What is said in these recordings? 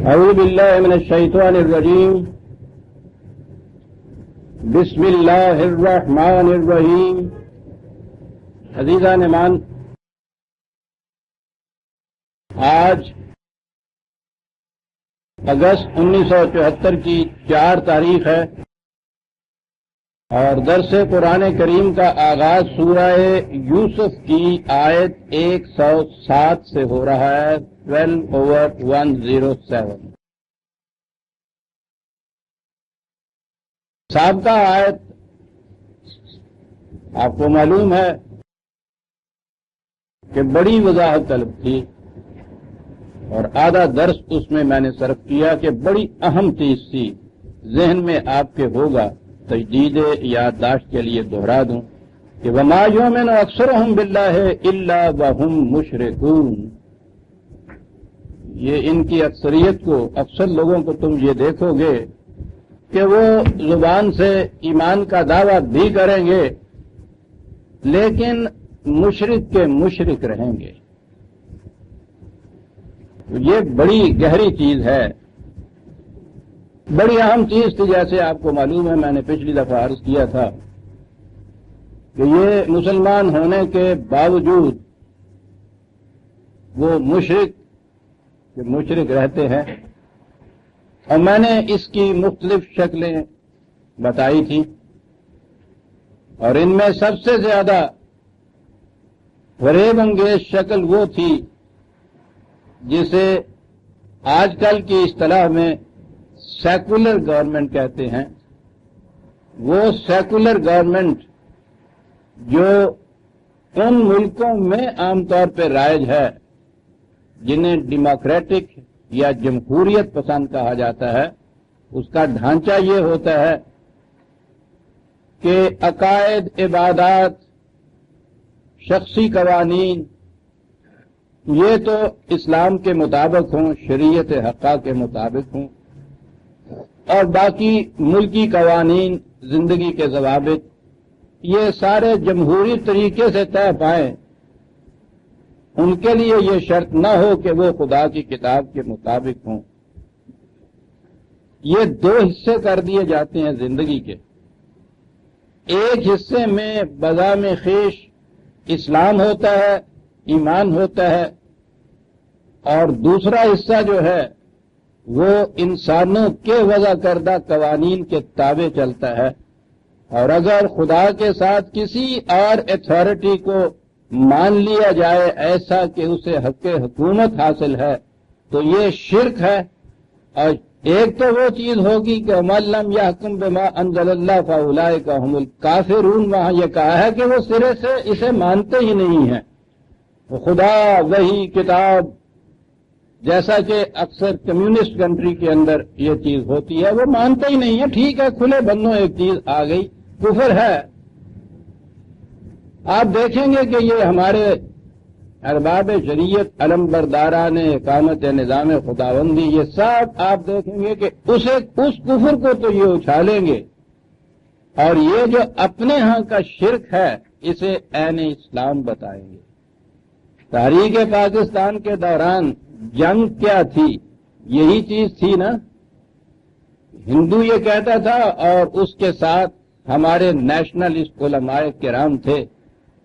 اعوذ باللہ من الشیطان الرجیم بسم اللہ الرحمن الرحیم۔ عزیزان ایمان، آج اگست 1974 کی 4 تاریخ ہے اور درس قرآن کریم کا آغاز سورہ یوسف کی آیت 107 سے ہو رہا ہے، 12/107۔ سابقہ آیت آپ کو معلوم ہے کہ بڑی وضاحت طلب تھی اور آدھا درس اس میں نے صرف کیا کہ بڑی اہم چیز تھی، ذہن میں آپ کے ہوگا، تجدید یادداشت کے لیے دہرا دوں کہ وما یؤمن اکثرهم باللہ الا وهم مشرکون۔ یہ ان کی اکثریت کو، اکثر لوگوں کو تم یہ دیکھو گے کہ وہ زبان سے ایمان کا دعویٰ بھی کریں گے لیکن مشرک کے مشرک رہیں گے۔ یہ بڑی گہری چیز ہے، بڑی اہم چیز تھی۔ جیسے آپ کو معلوم ہے، میں نے پچھلی دفعہ عرض کیا تھا کہ یہ مسلمان ہونے کے باوجود وہ مشرک رہتے ہیں، اور میں نے اس کی مختلف شکلیں بتائی تھیں، اور ان میں سب سے زیادہ فریب انگیز شکل وہ تھی جسے آج کل کی اصطلاح میں سیکولر گورنمنٹ کہتے ہیں۔ وہ سیکولر گورنمنٹ جو ان ملکوں میں عام طور پہ رائج ہے جنہیں ڈیموکریٹک یا جمہوریت پسند کہا جاتا ہے، اس کا ڈھانچہ یہ ہوتا ہے کہ عقائد، عبادات، شخصی قوانین یہ تو اسلام کے مطابق ہوں، شریعت حقہ کے مطابق ہوں، اور باقی ملکی قوانین، زندگی کے ضوابط یہ سارے جمہوری طریقے سے طے پائیں۔ ان کے لیے یہ شرط نہ ہو کہ وہ خدا کی کتاب کے مطابق ہوں۔ یہ 2 حصے کر دیے جاتے ہیں زندگی کے۔ ایک حصے میں بذام خویش اسلام ہوتا ہے، ایمان ہوتا ہے، اور دوسرا حصہ جو ہے وہ انسانوں کے وضع کردہ قوانین کے تابع چلتا ہے، اور اگر خدا کے ساتھ کسی اور اتھارٹی کو مان لیا جائے ایسا کہ اسے حق حکومت حاصل ہے تو یہ شرک ہے۔ اور ایک تو وہ چیز ہوگی کہ من لم یحکم بما انزل اللہ فاولئک هم الکافرون، وہاں یہ کہا ہے کہ وہ سرے سے اسے مانتے ہی نہیں ہیں۔ وہ خدا، وحی، کتاب، جیسا کہ اکثر کمیونسٹ کنٹری کے اندر یہ چیز ہوتی ہے، وہ مانتے ہی نہیں ہے۔ ٹھیک ہے، کھلے بندوں ایک چیز آ گئی، کفر ہے۔ آپ دیکھیں گے کہ یہ ہمارے ارباب شریعت، علم برداران اقامت نظام خداوندی، یہ سب آپ دیکھیں گے کہ اس کفر کو تو یہ اچھالیں گے، اور یہ جو اپنے ہاں کا شرک ہے اسے عین اسلام بتائیں گے۔ تحریک پاکستان کے دوران جنگ کیا تھی؟ یہی چیز تھی نا۔ ہندو یہ کہتا تھا، اور اس کے ساتھ ہمارے نیشنلسٹ علماء کرام تھے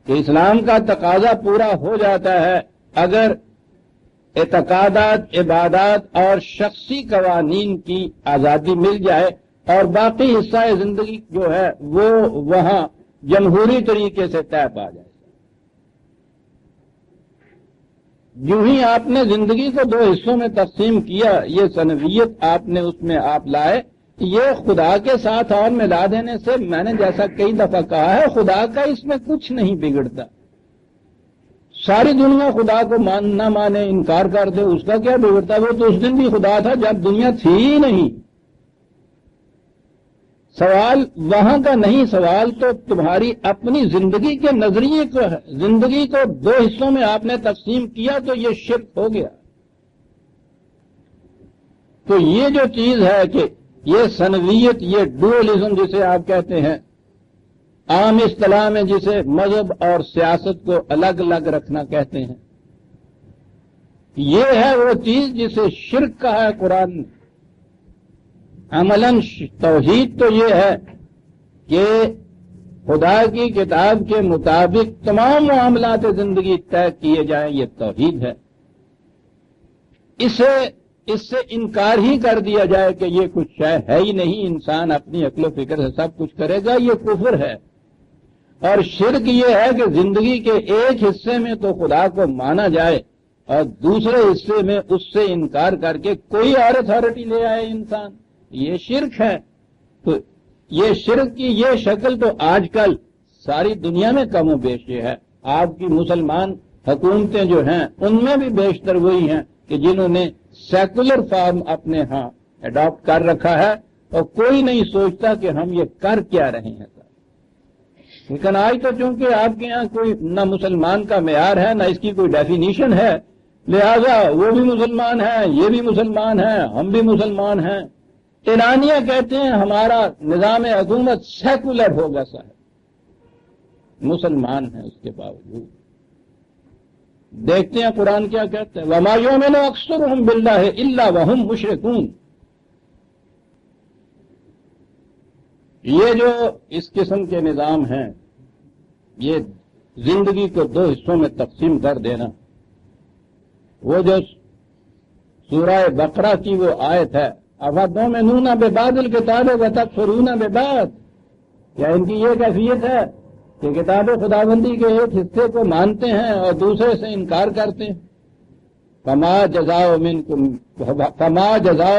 کہ اسلام کا تقاضا پورا ہو جاتا ہے اگر اعتقادات، عبادات اور شخصی قوانین کی آزادی مل جائے، اور باقی حصہ زندگی جو ہے وہ وہاں جمہوری طریقے سے طے پا جائے۔ یوں ہی آپ نے زندگی کو 2 حصوں میں تقسیم کیا، یہ سنویت آپ نے اس میں آپ لائے، یہ خدا کے ساتھ اور ملا دینے سے، میں نے جیسا کئی دفعہ کہا ہے، خدا کا اس میں کچھ نہیں بگڑتا۔ ساری دنیا خدا کو نہ مانے، انکار کر دے، اس کا کیا بگڑتا؟ وہ تو اس دن بھی خدا تھا جب دنیا تھی ہی نہیں۔ سوال وہاں کا نہیں، سوال تو تمہاری اپنی زندگی کے نظریے کو ہے۔ زندگی کو 2 حصوں میں آپ نے تقسیم کیا تو یہ شرک ہو گیا۔ تو یہ جو چیز ہے کہ یہ سنویت، یہ ڈوئلزم جسے آپ کہتے ہیں، عام اصطلاح میں جسے مذہب اور سیاست کو الگ الگ رکھنا کہتے ہیں، یہ ہے وہ چیز جسے شرک کہا ہے قرآن نے۔ عملاً توحید تو یہ ہے کہ خدا کی کتاب کے مطابق تمام معاملات زندگی طے کیے جائیں، یہ توحید ہے۔ اس سے انکار ہی کر دیا جائے کہ یہ کچھ شے ہے ہی نہیں، انسان اپنی عقل و فکر سے سب کچھ کرے گا، یہ کفر ہے۔ اور شرک یہ ہے کہ زندگی کے ایک حصے میں تو خدا کو مانا جائے اور دوسرے حصے میں اس سے انکار کر کے کوئی اور اتھارٹی لے آئے انسان، یہ شرک ہے۔ تو یہ شرک کی یہ شکل تو آج کل ساری دنیا میں کم و بیش یہ ہے۔ آپ کی مسلمان حکومتیں جو ہیں ان میں بھی بیشتر وہی ہیں کہ جنہوں نے سیکولر فارم اپنے ہاں اڈاپٹ کر رکھا ہے، اور کوئی نہیں سوچتا کہ ہم یہ کر کیا رہے ہیں۔ لیکن آج تو چونکہ آپ کے ہاں کوئی نہ مسلمان کا معیار ہے نہ اس کی کوئی ڈیفینیشن ہے، لہذا وہ بھی مسلمان ہیں، یہ بھی مسلمان ہیں، ہم بھی مسلمان ہیں۔ ایرانیہ کہتے ہیں ہمارا نظام حکومت سیکولر ہوگا صاحب، مسلمان ہیں اس کے باوجود۔ دیکھتے ہیں قرآن کیا کہتے ہیں، وَمَا يُؤْمِنُ أَكْثَرُهُمْ بِاللَّهِ إِلَّا وَهُمْ مُشْرِكُونَ۔ یہ جو اس قسم کے نظام ہیں، یہ زندگی کو دو حصوں میں تقسیم کر دینا، وہ جو سورہ بقرہ کی وہ آیت ہے، أَفَتُؤْمِنُونَ بِبَعْضِ الْكِتَابِ وَتَكْفُرُونَ بِبَعْضٍ، کیا ان کی یہ کیفیت ہے کہ کتاب خداوندی کے ایک حصے کو مانتے ہیں اور دوسرے سے انکار کرتے ہیں؟ فَمَا جَزَاءُ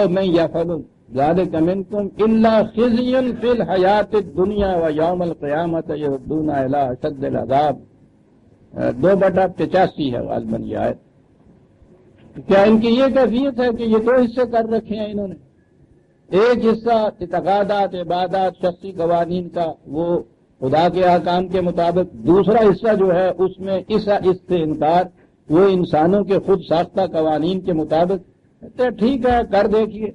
مَن يَفْعَلُ ذَلِكَ مِنكُمْ إِلَّا خِزْيٌ فِي الْحَيَاةِ الدُّنْيَا وَيَوْمَ الْقِيَامَةِ يُرَدُّونَ إِلَىٰ أَشَدِّ الْعَذَابِ۔ 2/85 ہے غالباً یہ آیت۔ کیا ان کی یہ کیفیت ہے کہ یہ دو حصے کر رکھے ہیں انہوں نے؟ ایک حصہ اعتقادات، عبادات، شخصی قوانین کا، وہ خدا کے احکام کے مطابق، دوسرا حصہ جو ہے اس میں اس سے انکار، وہ انسانوں کے خود ساختہ قوانین کے مطابق۔ تو ٹھیک ہے، کر دیکھیے۔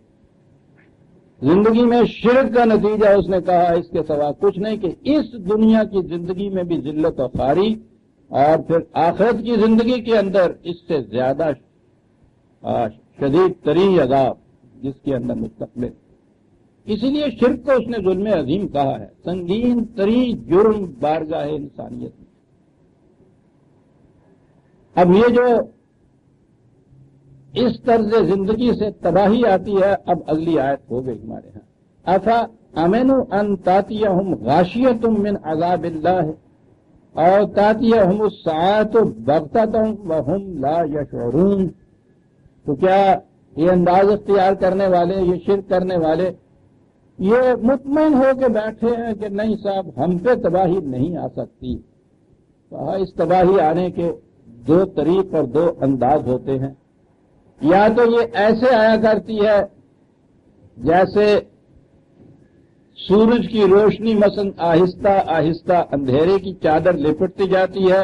زندگی میں شرک کا نتیجہ اس نے کہا اس کے سوا کچھ نہیں کہ اس دنیا کی زندگی میں بھی ذلت و خواری، اور پھر آخرت کی زندگی کے اندر اس سے زیادہ شدید ترین عذاب جس کے اندر مستقبل۔ اسی لیے شرک کو اس نے ظلم عظیم کہا ہے، سنگین ترین جرم بارگاہ انسانیت میں۔ اب یہ جو اس طرز زندگی سے تباہی آتی ہے، اب اگلی آیت ہو گئی ہمارے ہاں، افا امنوا ان تاتیہم غاشیۃ من عذاب اللہ اور تاتیہم الساعۃ بغتۃ وہم لا یشعرون۔ تو کیا یہ انداز اختیار کرنے والے، یہ شرک کرنے والے، یہ مطمئن ہو کے بیٹھے ہیں کہ نہیں صاحب ہم پہ تباہی نہیں آ سکتی؟ کہا اس تباہی آنے کے دو طریق اور دو انداز ہوتے ہیں۔ یا تو یہ ایسے آیا کرتی ہے جیسے سورج کی روشنی مثلا آہستہ آہستہ اندھیرے کی چادر لپٹتی جاتی ہے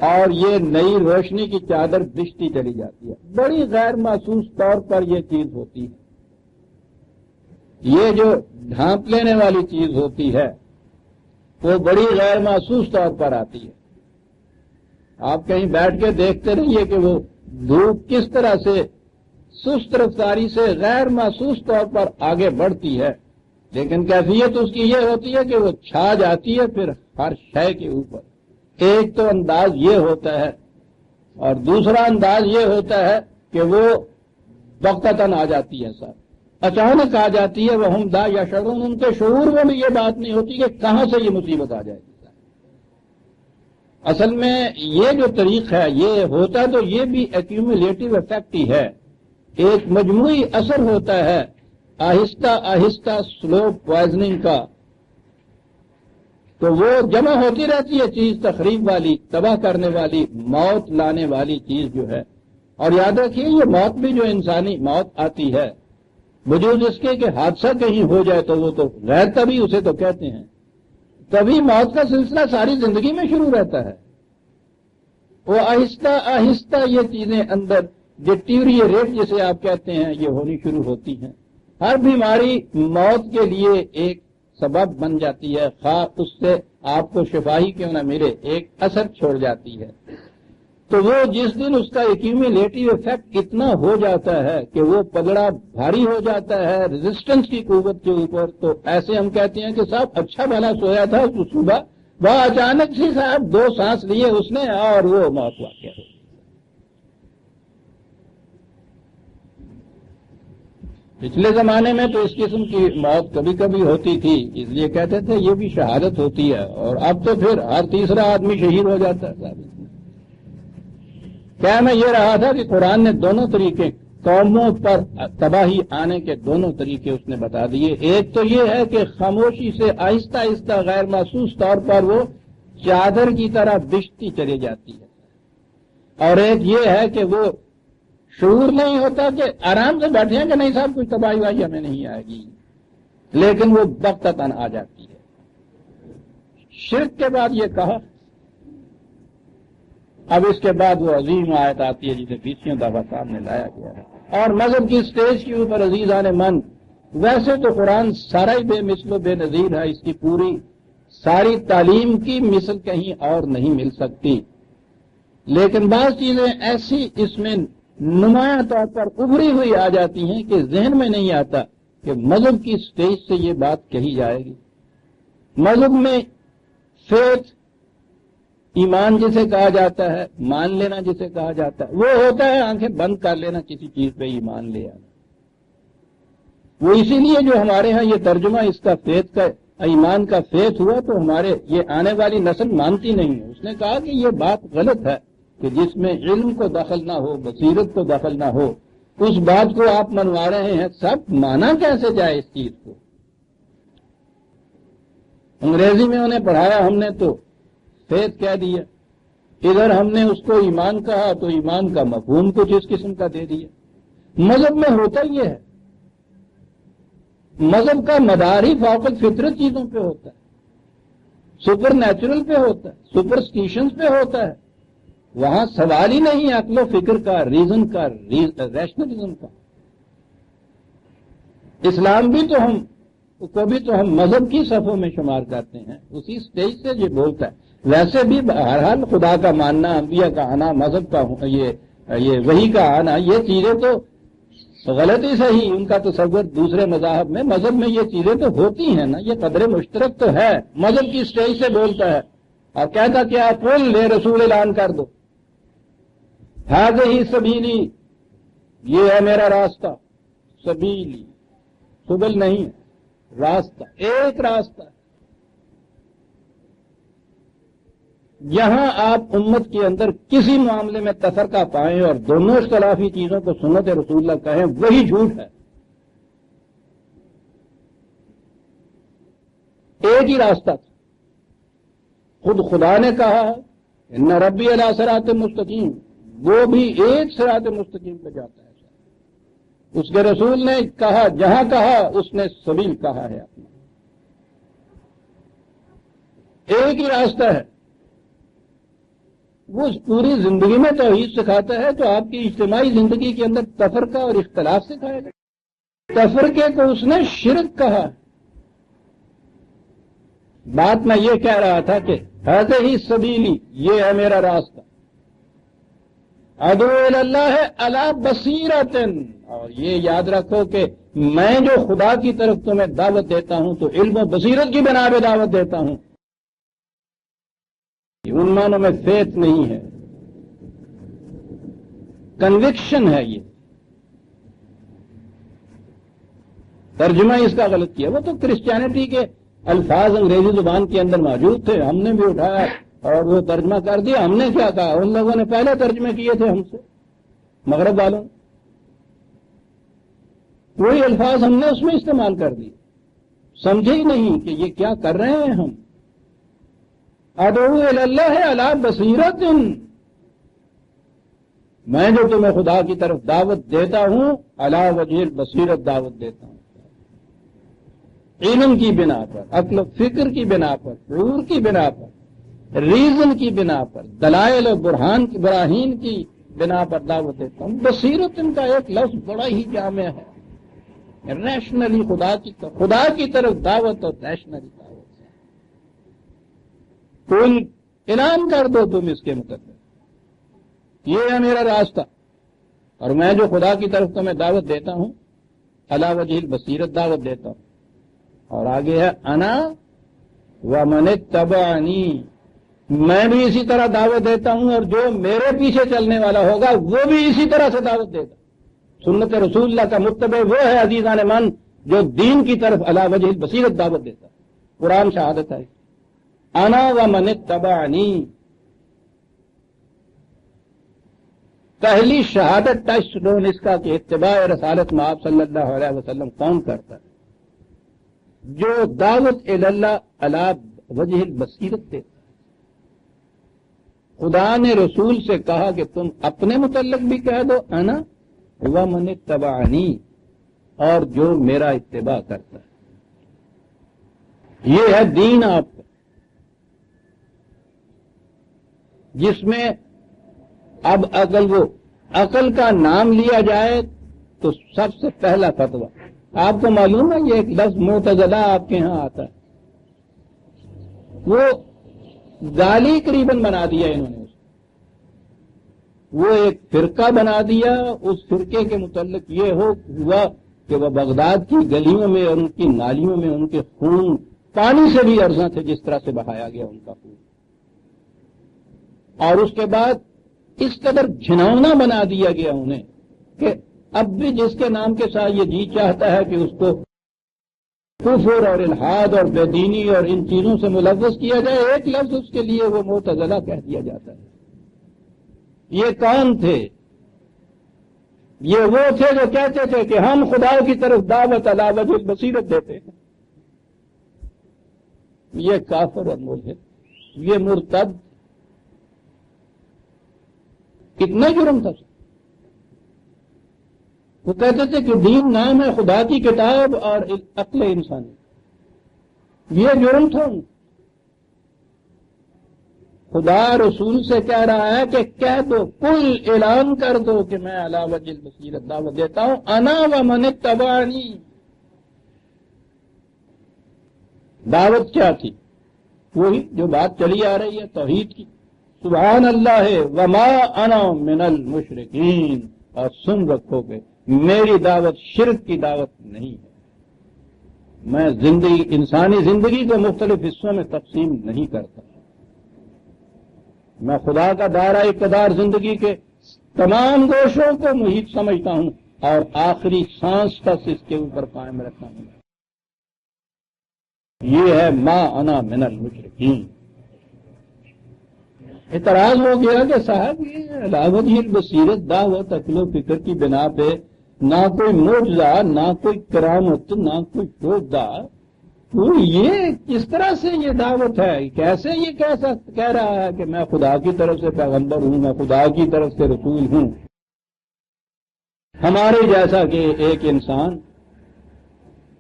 اور یہ نئی روشنی کی چادر بچھتی چلی جاتی ہے، بڑی غیر محسوس طور پر یہ چیز ہوتی ہے۔ یہ جو ڈھانپ لینے والی چیز ہوتی ہے وہ بڑی غیر محسوس طور پر آتی ہے۔ آپ کہیں بیٹھ کے دیکھتے رہیے کہ وہ دھوپ کس طرح سے سست رفتاری سے غیر محسوس طور پر آگے بڑھتی ہے، لیکن کیفیت اس کی یہ ہوتی ہے کہ وہ چھا جاتی ہے پھر ہر شے کے اوپر۔ ایک تو انداز یہ ہوتا ہے اور دوسرا انداز یہ ہوتا ہے کہ وہ بغتتاً آ جاتی ہے، سر اچانک آ جاتی ہے، وہ ہم دا یا شعرون، ان کے شعور میں بھی یہ بات نہیں ہوتی کہ کہاں سے یہ مصیبت آ جائے گی۔ اصل میں یہ جو طریق ہے یہ ہوتا تو یہ بھی ایکیومولیٹو افیکٹ ہی ہے، ایک مجموعی اثر ہوتا ہے آہستہ آہستہ سلو پوائزننگ کا، تو وہ جمع ہوتی رہتی ہے چیز تخریب والی، تباہ کرنے والی، موت لانے والی چیز جو ہے۔ اور یاد رکھیے یہ موت بھی جو انسانی موت آتی ہے، وجود اس کے کہ حادثہ کہیں ہو جائے تو وہ تو غیر طبی اسے تو کہتے ہیں، تبھی موت کا سلسلہ ساری زندگی میں شروع رہتا ہے۔ وہ آہستہ آہستہ یہ چیزیں اندر ڈیٹیریریٹ جسے آپ کہتے ہیں یہ ہونی شروع ہوتی ہیں۔ ہر بیماری موت کے لیے ایک سبب بن جاتی ہے، خواہ اس سے آپ کو شفا ہی کیوں نہ ملے، ایک اثر چھوڑ جاتی ہے۔ تو وہ جس دن اس کا ایکیومولیٹو افیکٹ اتنا ہو جاتا ہے کہ وہ پگڑا بھاری ہو جاتا ہے ریزسٹنس کی قوت کے اوپر، تو ایسے ہم کہتے ہیں کہ صاحب اچھا بھلا سویا تھا تو صبح وہ اچانک سے صاحب 2 سانس لیے اس نے اور وہ موت واقع ہو گئی۔ پچھلے زمانے میں تو اس قسم کی موت کبھی کبھی ہوتی تھی، اس لیے کہتے تھے یہ بھی شہادت ہوتی ہے، اور اب تو پھر ہر تیسرا آدمی شہید ہو جاتا ہے صاحب۔ کیا میں یہ رہا تھا کہ قرآن نے دونوں طریقے قوموں پر تباہی آنے کے دونوں طریقے اس نے بتا دیے۔ ایک تو یہ ہے کہ خاموشی سے آہستہ آہستہ غیر محسوس طور پر وہ چادر کی طرح بچھتی چلی جاتی ہے، اور ایک یہ ہے کہ وہ شعور نہیں ہوتا کہ آرام سے بیٹھے ہیں کہ نہیں صاحب کچھ تباہی واہی ہمیں نہیں آئے گی، لیکن وہ بغتتاً آ جاتی ہے۔ شرک کے بعد یہ کہا، اب اس کے بعد وہ عظیم آیت آتی ہے جسے 20 دفعہ سامنے لایا گیا ہے، اور مذہب کی سٹیج کے اوپر عزیزان من، ویسے تو قرآن سارا ہی بے مثل و بے نظیر ہے، اس کی پوری ساری تعلیم کی مثل کہیں اور نہیں مل سکتی، لیکن بعض چیزیں ایسی اس میں نمایاں طور پر ابھری ہوئی آ جاتی ہیں کہ ذہن میں نہیں آتا کہ مذہب کی سٹیج سے یہ بات کہی جائے گی۔ مذہب میں فیتھ، ایمان جسے کہا جاتا ہے، مان لینا جسے کہا جاتا ہے، وہ ہوتا ہے آنکھیں بند کر لینا کسی چیز پہ ایمان لے آنا۔ وہ اسی لیے جو ہمارے ہاں یہ ترجمہ اس کا فیتھ کا، ایمان کا فیتھ ہوا، تو ہمارے یہ آنے والی نسل مانتی نہیں ہے۔ اس نے کہا کہ یہ بات غلط ہے کہ جس میں علم کو دخل نہ ہو، بصیرت کو دخل نہ ہو، اس بات کو آپ منوا رہے ہیں، سب مانا کیسے جائے اس چیز کو؟ انگریزی میں انہیں پڑھایا ہم نے تو فیتھ کہہ دیا، ادھر ہم نے اس کو ایمان کہا تو ایمان کا مفہوم کچھ اس قسم کا دے دیا۔ مذہب میں ہوتا یہ ہے، مذہب کا مدار ہی فوق الفطرت چیزوں پہ ہوتا ہے، سپر نیچرل پہ ہوتا ہے، سپرسٹیشنز پہ ہوتا ہے، وہاں سوال ہی نہیں عقل و فکر کا، ریزن کا، ریشنلزم کا۔ اسلام بھی تو ہم مذہب کی صفوں میں شمار کرتے ہیں، اسی سٹیج سے یہ بولتا ہے۔ ویسے بھی بہرحال خدا کا ماننا، انبیاء کا آنا، مذہب کا یہ وحی کا آنا، یہ چیزیں تو غلط ہی صحیح، ان کا تصور دوسرے مذاہب میں، مذہب میں یہ چیزیں تو ہوتی ہیں نا، یہ قدر مشترک تو ہے۔ مذہب کی سٹیج سے بولتا ہے اور کہتا کہ آپ قل لے رسول اعلان کر دو، ہذہ سبیلی، یہ ہے میرا راستہ، سبیلی سبل نہیں ہے، راستہ، ایک راستہ۔ یہاں آپ امت کے اندر کسی معاملے میں تفرقہ پائیں اور دونوں اختلافی چیزوں کو سنت رسول اللہ کہیں، وہی جھوٹ ہے۔ ایک ہی راستہ تھا، خود خدا نے کہا ہے ان ربی علی صراط مستقیم، وہ بھی ایک صراط مستقیم پہ جاتا ہے۔ اس کے رسول نے کہا، جہاں کہا اس نے سبیل کہا ہے اپنا، ایک ہی راستہ ہے۔ وہ پوری زندگی میں توحید سکھاتا ہے، تو آپ کی اجتماعی زندگی کے اندر تفرقہ اور اختلاف سکھائے گا۔ تفرقے کو اس نے شرک کہا۔ بات میں یہ کہہ رہا تھا کہ ہذہ سبیلی، یہ ہے میرا راستہ، ادعو الی اللہ علی بصیرۃ، اور یہ یاد رکھو کہ میں جو خدا کی طرف تمہیں دعوت دیتا ہوں تو علم و بصیرت کی بنا پہ دعوت دیتا ہوں، ان معنوں میں فیتھ نہیں ہے، کنوکشن ہے۔ یہ ترجمہ اس کا غلط کیا، وہ تو کرسچینٹی کے الفاظ انگریزی زبان کے اندر موجود تھے، ہم نے بھی اٹھایا اور وہ ترجمہ کر دیا۔ ہم نے کیا کہا؟ ان لوگوں نے پہلے ترجمے کیے تھے ہم سے، مغرب والوں، وہی الفاظ ہم نے اس میں استعمال کر دیے، سمجھے ہی نہیں کہ یہ کیا کر رہے ہیں ہم۔ ادعو الی اللہ علی بصیرۃ، میں جو تمہیں خدا کی طرف دعوت دیتا ہوں، علی وجہ البصیرت دعوت دیتا ہوں، علم کی بنا پر، عقل و فکر کی بنا پر، شعور کی بنا پر، ریزن کی بنا پر، دلائل و براہین کی بنا پر دعوت دیتا ہوں۔ بصیرت ان کا ایک لفظ بڑا ہی جامع ہے، ریشنلی خدا کی طرف دعوت اور ریشنلی دعوت۔ قل اعلان کر دو تم اس کے متعلق، یہ ہے میرا راستہ، اور میں جو خدا کی طرف تمہیں دعوت دیتا ہوں علی وجہ البصیرت دعوت دیتا ہوں. اور آگے ہے انا ومن اتبعنی، میں بھی اسی طرح دعوت دیتا ہوں اور جو میرے پیچھے چلنے والا ہوگا وہ بھی اسی طرح سے دعوت دے گا. سنت رسول اللہ کا متبع وہ ہے عزیزان من جو دین کی طرف علی وجہ البصیرت دعوت دیتا ہے. قرآن شہادت ہے انا ومن اتبعنی. پہلی شہادت ٹچ ڈون اس کا کہ اتباع رسالت مآب صلی اللہ علیہ وسلم کون کرتا ہے؟ جو دعوت اللہ علی وجہ البصیرت دیتا ہے. خدا نے رسول سے کہا کہ تم اپنے متعلق بھی کہہ دو انا ومن اتبعنی، اور جو میرا اتباع کرتا ہے. یہ ہے دین آپ کا، جس میں اب اگر وہ عقل کا نام لیا جائے تو سب سے پہلا فتویٰ آپ کو معلوم ہے، یہ ایک لفظ معتزلہ آپ کے ہاں آتا ہے، وہ گالی قریباً بنا دیا انہوں نے، وہ ایک فرقہ بنا دیا. اس فرقے کے متعلق یہ ہوا کہ وہ بغداد کی گلیوں میں اور ان کی نالیوں میں ان کے خون پانی سے بھی ارزاں تھے جس طرح سے بہایا گیا ان کا خون. اور اس کے بعد اس قدر جھناؤنا بنا دیا گیا انہیں کہ اب بھی جس کے نام کے ساتھ یہ جی چاہتا ہے کہ اس کو کفر اور الحاد اور بے دینی اور ان چیزوں سے ملوث کیا جائے، ایک لفظ اس کے لیے وہ معتزلہ کہہ دیا جاتا ہے. یہ کون تھے؟ یہ وہ تھے جو کہتے تھے کہ ہم خدا کی طرف دعوت علی وجہ البصیرت دیتے ہیں. یہ کافر اور ملحد، یہ مرتد. کتنا جرم تھا. وہ کہتے تھے کہ دین نام ہے خدا کی کتاب اور عقل انسانی. یہ جرم تھا. خدا رسول سے کہہ رہا ہے کہ کہہ دو، کل اعلان کر دو کہ میں علی وجہ البصیرت دعوت دیتا ہوں انا ومن اتبعنی. دعوت کیا تھی؟ وہی جو بات چلی آ رہی ہے توحید کی. سبحان اللہ وما انا من المشرکین. اور سن رکھو کہ میری دعوت شرک کی دعوت نہیں ہے. میں انسانی زندگی کو مختلف حصوں میں تقسیم نہیں کرتا. میں خدا کا دائرہ اقتدار زندگی کے تمام گوشوں کو محیط سمجھتا ہوں اور آخری سانس تک اس کے اوپر قائم رکھتا ہوں. یہ ہے ما انا من المشرکین. اعتراض ہو گیا کہ صاحب یہ علی وجہ البصیرت دعوت عقل و فکر کی بنا پہ نہ کوئی معجزہ، نہ کوئی کرامت، نہ کوئی شوبدہ، تو یہ کس طرح سے یہ دعوت ہے؟ کیسے یہ کہہ رہا ہے کہ میں خدا کی طرف سے پیغمبر ہوں، میں خدا کی طرف سے رسول ہوں؟ ہمارے جیسا کہ ایک انسان،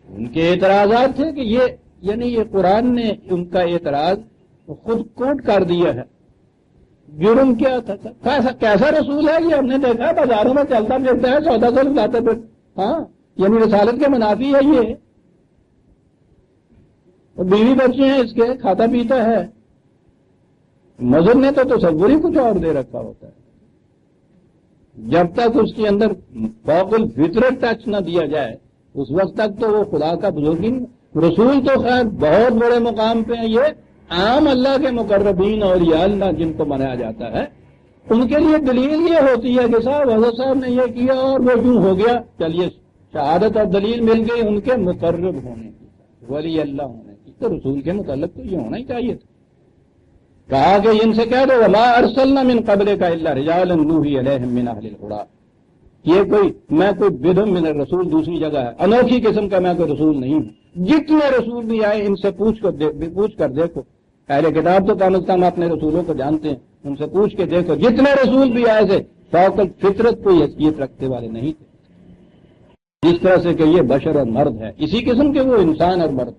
ان کے اعتراضات تھے کہ یہ قرآن نے ان کا اعتراض خود کوٹ کر دیا ہے. جرم کیا تھا؟ کیسا رسول ہے یہ؟ ہم نے دیکھا بازاروں میں چلتا پھرتا ہے، سودا سے لاتا پھر. ہاں، یعنی رسالت کے منافی ہے یہ. بیوی بچے ہیں اس کے، کھاتا پیتا ہے. مذہب نے تو تصور ہی کچھ اور دے رکھا ہوتا ہے. جب تک اس کے اندر فوق الفطرت ٹچ نہ دیا جائے اس وقت تک تو وہ خدا کا بزرگی. رسول تو خیر بہت بڑے مقام پہ ہیں. یہ عام اللہ کے مقربین اور یا اللہ جن کو منایا جاتا ہے، ان کے لیے دلیل یہ ہوتی ہے کہ صاحب حضرت صاحب نے یہ کیا اور وہ کیوں ہو گیا. چلیے شہادت اور دلیل مل گئی ان کے مقرب ہونے کی، ولی اللہ ہونے کی. تو رسول کے متعلق تو یہ ہونا ہی چاہیے تھا. کہا کہ ان سے کہہ دو وما ارسلنا من قبلک الا رجالا نوحی الیہم من اہل القری. یہ میں کوئی بدم من الرسول دوسری جگہ ہے، انوکھی قسم کا میں کوئی رسول نہیں ہوں. جتنے رسول بھی آئے ان سے پوچھ کر دیکھو. اہل کتاب تو کم از کم اپنے رسولوں کو جانتے ہیں، ان سے پوچھ کے دیکھو جتنے رسول بھی آئے تھے فوق الفطرت کوئی حیثیت رکھتے والے نہیں تھے. جس طرح سے کہ یہ بشر اور مرد ہے، اسی قسم کے وہ انسان اور مرد.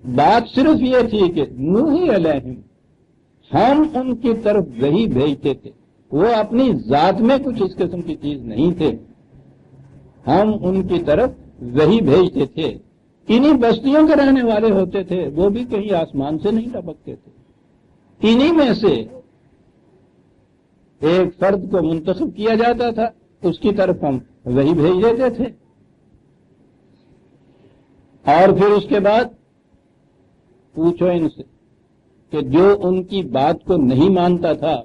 بات صرف یہ تھی کہ نوحی علیہم، ہم ان کی طرف وحی بھیجتے تھے. وہ اپنی ذات میں کچھ اس قسم کی چیز نہیں تھے، ہم ان کی طرف وحی بھیجتے تھے. انہی بستیوں کے رہنے والے ہوتے تھے، وہ بھی کہیں آسمان سے نہیں ٹپکتے تھے. انہی میں سے ایک فرد کو منتخب کیا جاتا تھا، اس کی طرف ہم وہی بھیج دیتے تھے، اور پھر اس کے بعد پوچھو ان سے کہ جو ان کی بات کو نہیں مانتا تھا،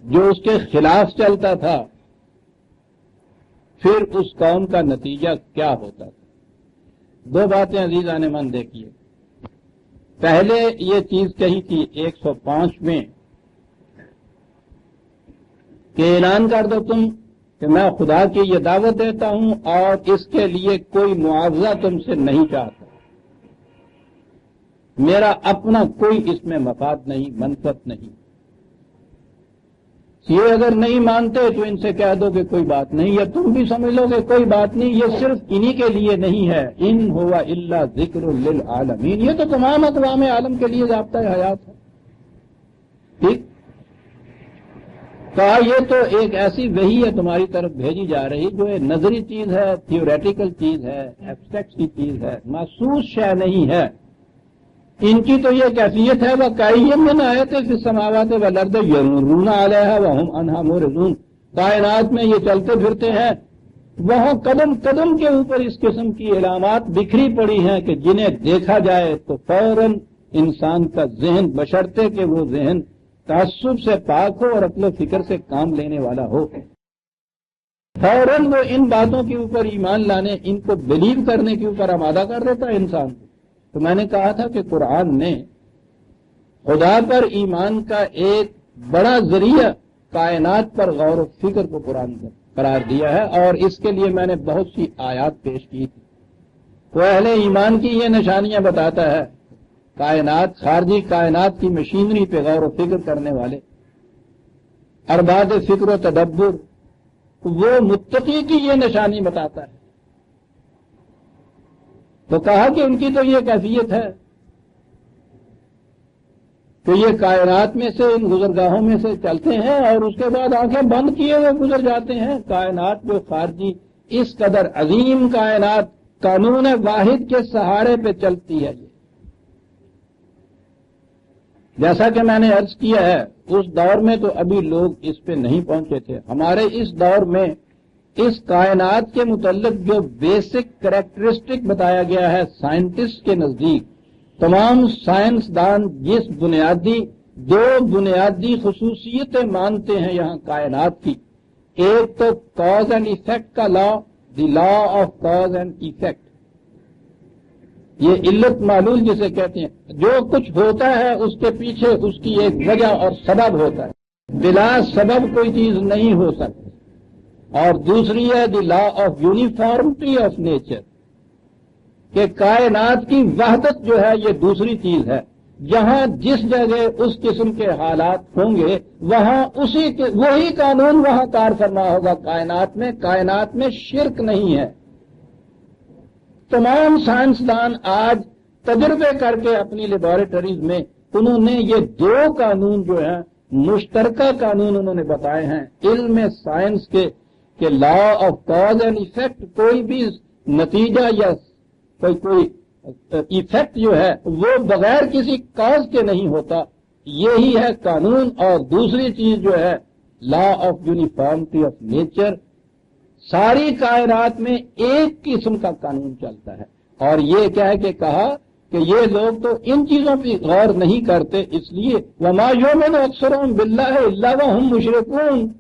جو اس کے خلاف چلتا تھا، پھر اس قوم کا نتیجہ کیا ہوتا تھا۔ دو باتیں عزیزان من دیکھیے۔ پہلے یہ چیز کہی تھی 105 میں کہ اعلان کر دو تم کہ میں خدا کی یہ دعوت دیتا ہوں اور اس کے لیے کوئی معاوضہ تم سے نہیں چاہتا، میرا اپنا کوئی اس میں مفاد نہیں، منفعت نہیں۔ یہ اگر نہیں مانتے تو ان سے کہہ دو کہ کوئی بات نہیں، یا تم بھی سمجھ لو کہ کوئی بات نہیں، یہ صرف انہی کے لیے نہیں ہے، ان ہوا الا ذکر للعالمین، یہ تو تمام اقوام عالم کے لیے ضابطۂ حیات ہے۔ ٹھیک کہا یہ تو ایک ایسی وحی ہے تمہاری طرف بھیجی جا رہی جو ایک نظری چیز ہے، تھیوریٹیکل چیز ہے، ایبسٹریکٹ کی چیز ہے، محسوس شے نہیں ہے۔ ان کی تو یہ کیفیت ہے، وَكَأَيٍّ مِّنْ آیَةٍ فِي السَّمَاوَاتِ وَالْأَرْضِ يَمُرُّونَ عَلَيْهَا وَهُمْ عَنْهَا مُعْرِضُونَ، کائنات میں یہ چلتے پھرتے ہیں، وہاں قدم قدم کے اوپر اس قسم کی علامات بکھری پڑی ہیں کہ جنہیں دیکھا جائے تو فوراً انسان کا ذہن، بشرطے کہ وہ ذہن تعصب سے پاک ہو اور عقل و فکر سے کام لینے والا ہو، فوراً وہ ان باتوں کے اوپر ایمان لانے، ان کو بلیو کرنے کے اوپر آمادہ کر دیتا ہے انسان کو۔ تو میں نے کہا تھا کہ قرآن نے خدا پر ایمان کا ایک بڑا ذریعہ کائنات پر غور و فکر کو قرآن قرار دیا ہے، اور اس کے لیے میں نے بہت سی آیات پیش کی تھی۔ وہ اہل ایمان کی یہ نشانیاں بتاتا ہے، کائنات، خارجی کائنات کی مشینری پہ غور و فکر کرنے والے، ارباب فکر و تدبر، وہ متقی کی یہ نشانی بتاتا ہے۔ تو کہا کہ ان کی تو یہ کیفیت ہے کہ یہ کائنات میں سے، ان گزرگاہوں میں سے چلتے ہیں اور اس کے بعد آنکھیں بند کیے ہوئے گزر جاتے ہیں۔ کائنات جو خارجی اس قدر عظیم کائنات قانون واحد کے سہارے پہ چلتی ہے، جیسا کہ میں نے عرض کیا ہے اس دور میں تو ابھی لوگ اس پہ نہیں پہنچے تھے۔ ہمارے اس دور میں اس کائنات کے متعلق جو بیسک کریکٹرسٹک بتایا گیا ہے سائنٹسٹ کے نزدیک، تمام سائنسدان جس دو بنیادی خصوصیتیں مانتے ہیں یہاں کائنات کی، ایک تو کاز اینڈ ایفیکٹ کا law, the law of cause and effect, یہ علت معلول جسے کہتے ہیں، جو کچھ ہوتا ہے اس کے پیچھے اس کی ایک وجہ اور سبب ہوتا ہے، بلا سبب کوئی چیز نہیں ہو سکتی۔ اور دوسری ہے the law of uniformity of nature, کہ کائنات کی وحدت جو ہے یہ دوسری چیز ہے، جہاں جس جگہ اس قسم کے حالات ہوں گے وہاں وہی قانون وہاں کار فرما ہوگا۔ کائنات میں شرک نہیں ہے۔ تمام سائنسدان آج تجربے کر کے اپنی لیبارٹریز میں انہوں نے یہ دو قانون جو ہیں مشترکہ قانون انہوں نے بتائے ہیں علم سائنس کے، کہ law of cause and effect, کوئی بھی نتیجہ یا کوئی ایفیکٹ جو ہے وہ بغیر کسی کاز کے نہیں ہوتا، یہی ہے قانون۔ اور دوسری چیز جو ہے لا آف یونیفارمٹی آف نیچر، ساری کائنات میں ایک قسم کا قانون چلتا ہے۔ اور یہ کیا ہے کہ کہا کہ یہ لوگ تو ان چیزوں پہ غور نہیں کرتے، اس لیے وما یؤمن اکثرهم باللہ الا وهم مشرکون،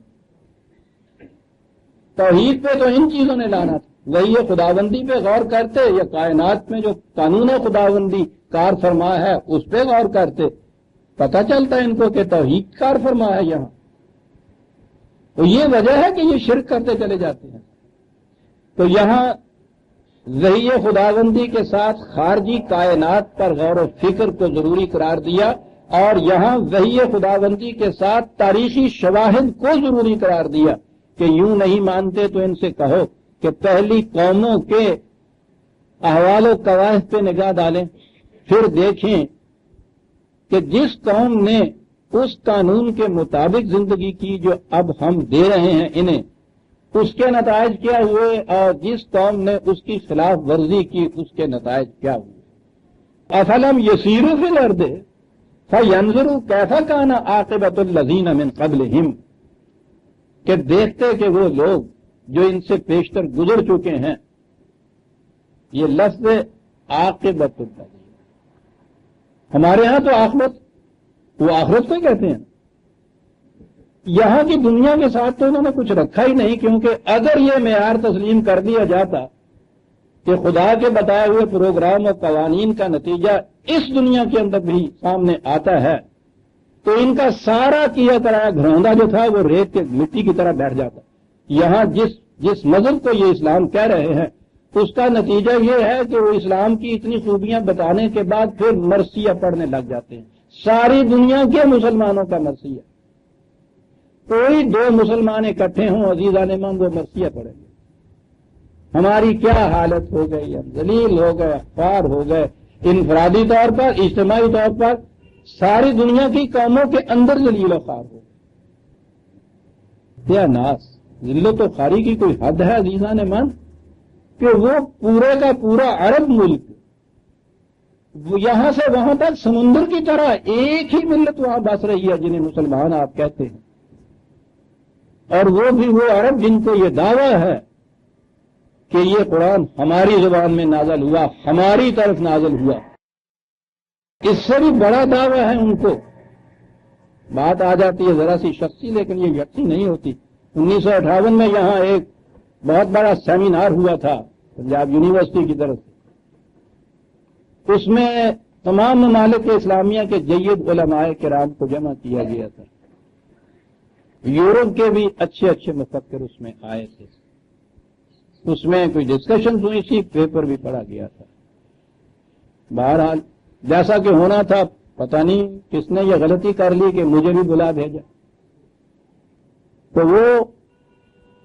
توحید پہ تو ان چیزوں نے لانا تھا، وہی یہ خداوندی پہ غور کرتے، یا کائنات میں جو قانون خداوندی کار فرما ہے اس پہ غور کرتے، پتہ چلتا ہے ان کو کہ توحید کار فرما ہے یہاں۔ تو یہ وجہ ہے کہ یہ شرک کرتے چلے جاتے ہیں۔ تو یہاں وحی خداوندی کے ساتھ خارجی کائنات پر غور و فکر کو ضروری قرار دیا، اور یہاں وحی خداوندی کے ساتھ تاریخی شواہد کو ضروری قرار دیا کہ یوں نہیں مانتے تو ان سے کہو کہ پہلی قوموں کے احوال و قواعد پہ نگاہ ڈالیں، پھر دیکھیں کہ جس قوم نے اس قانون کے مطابق زندگی کی جو اب ہم دے رہے ہیں انہیں، اس کے نتائج کیا ہوئے، اور جس قوم نے اس کی خلاف ورزی کی اس کے نتائج کیا ہوئے۔ افلم یسیروا فی الارض فَيَنْظُرُوا كَيْفَ كَانَ عَاقِبَةُ الَّذِينَ مِنْ قَبْلِهِمْ کہ دیکھتے کہ وہ لوگ جو ان سے پیشتر گزر چکے ہیں. یہ لفظ عاقبۃ الذین، ہمارے ہاں تو عاقبت وہ آخرت کو کہتے ہیں. یہاں کی دنیا کے ساتھ تو انہوں نے کچھ رکھا ہی نہیں، کیونکہ اگر یہ معیار تسلیم کر دیا جاتا کہ خدا کے بتائے ہوئے پروگرام اور قوانین کا نتیجہ اس دنیا کے اندر بھی سامنے آتا ہے تو ان کا سارا کیا کرایا گھروندہ جو تھا وہ ریت کے مٹی کی طرح بیٹھ جاتا. یہاں جس مذہب کو یہ اسلام کہہ رہے ہیں اس کا نتیجہ یہ ہے کہ وہ اسلام کی اتنی خوبیاں بتانے کے بعد پھر مرثیہ پڑھنے لگ جاتے ہیں. ساری دنیا کے مسلمانوں کا مرثیہ، کوئی دو مسلمان اکٹھے ہوں عزیزان امام وہ مرثیہ پڑھیں گے. ہماری کیا حالت ہو گئی، ہم ذلیل ہو گئے، خوار ہو گئے، انفرادی طور پر اجتماعی طور پر ساری دنیا کی قوموں کے اندر ذلیل و خوار ہو گئے. کیا ناس، ذلت و خواری کی کوئی حد ہے عزیزان امام؟ کہ وہ پورے کا پورا عرب ملک وہ یہاں سے وہاں تک سمندر کی طرح ایک ہی ملت وہاں بس رہی ہے جنہیں مسلمان آپ کہتے ہیں، اور وہ بھی وہ عرب جن کو یہ دعویٰ ہے کہ یہ قرآن ہماری زبان میں نازل ہوا، ہماری طرف نازل ہوا. اس سے بھی بڑا دعویٰ ہے ان کو. بات آ جاتی ہے ذرا سی شخصی، لیکن یہ یقین نہیں ہوتی. 1958 میں یہاں ایک بہت بڑا سیمینار ہوا تھا پنجاب یونیورسٹی کی طرف سے. اس میں تمام ممالک اسلامیہ کے جید علماء کرام کو جمع کیا گیا تھا. یورپ کے بھی اچھے اچھے مفکر اس میں آئے تھے. اس میں کوئی ڈسکشن ہوئی تھی، پیپر بھی پڑھا گیا تھا. بہرحال جیسا کہ ہونا تھا، پتہ نہیں کس نے یہ غلطی کر لی کہ مجھے بھی بلا بھیجا. تو وہ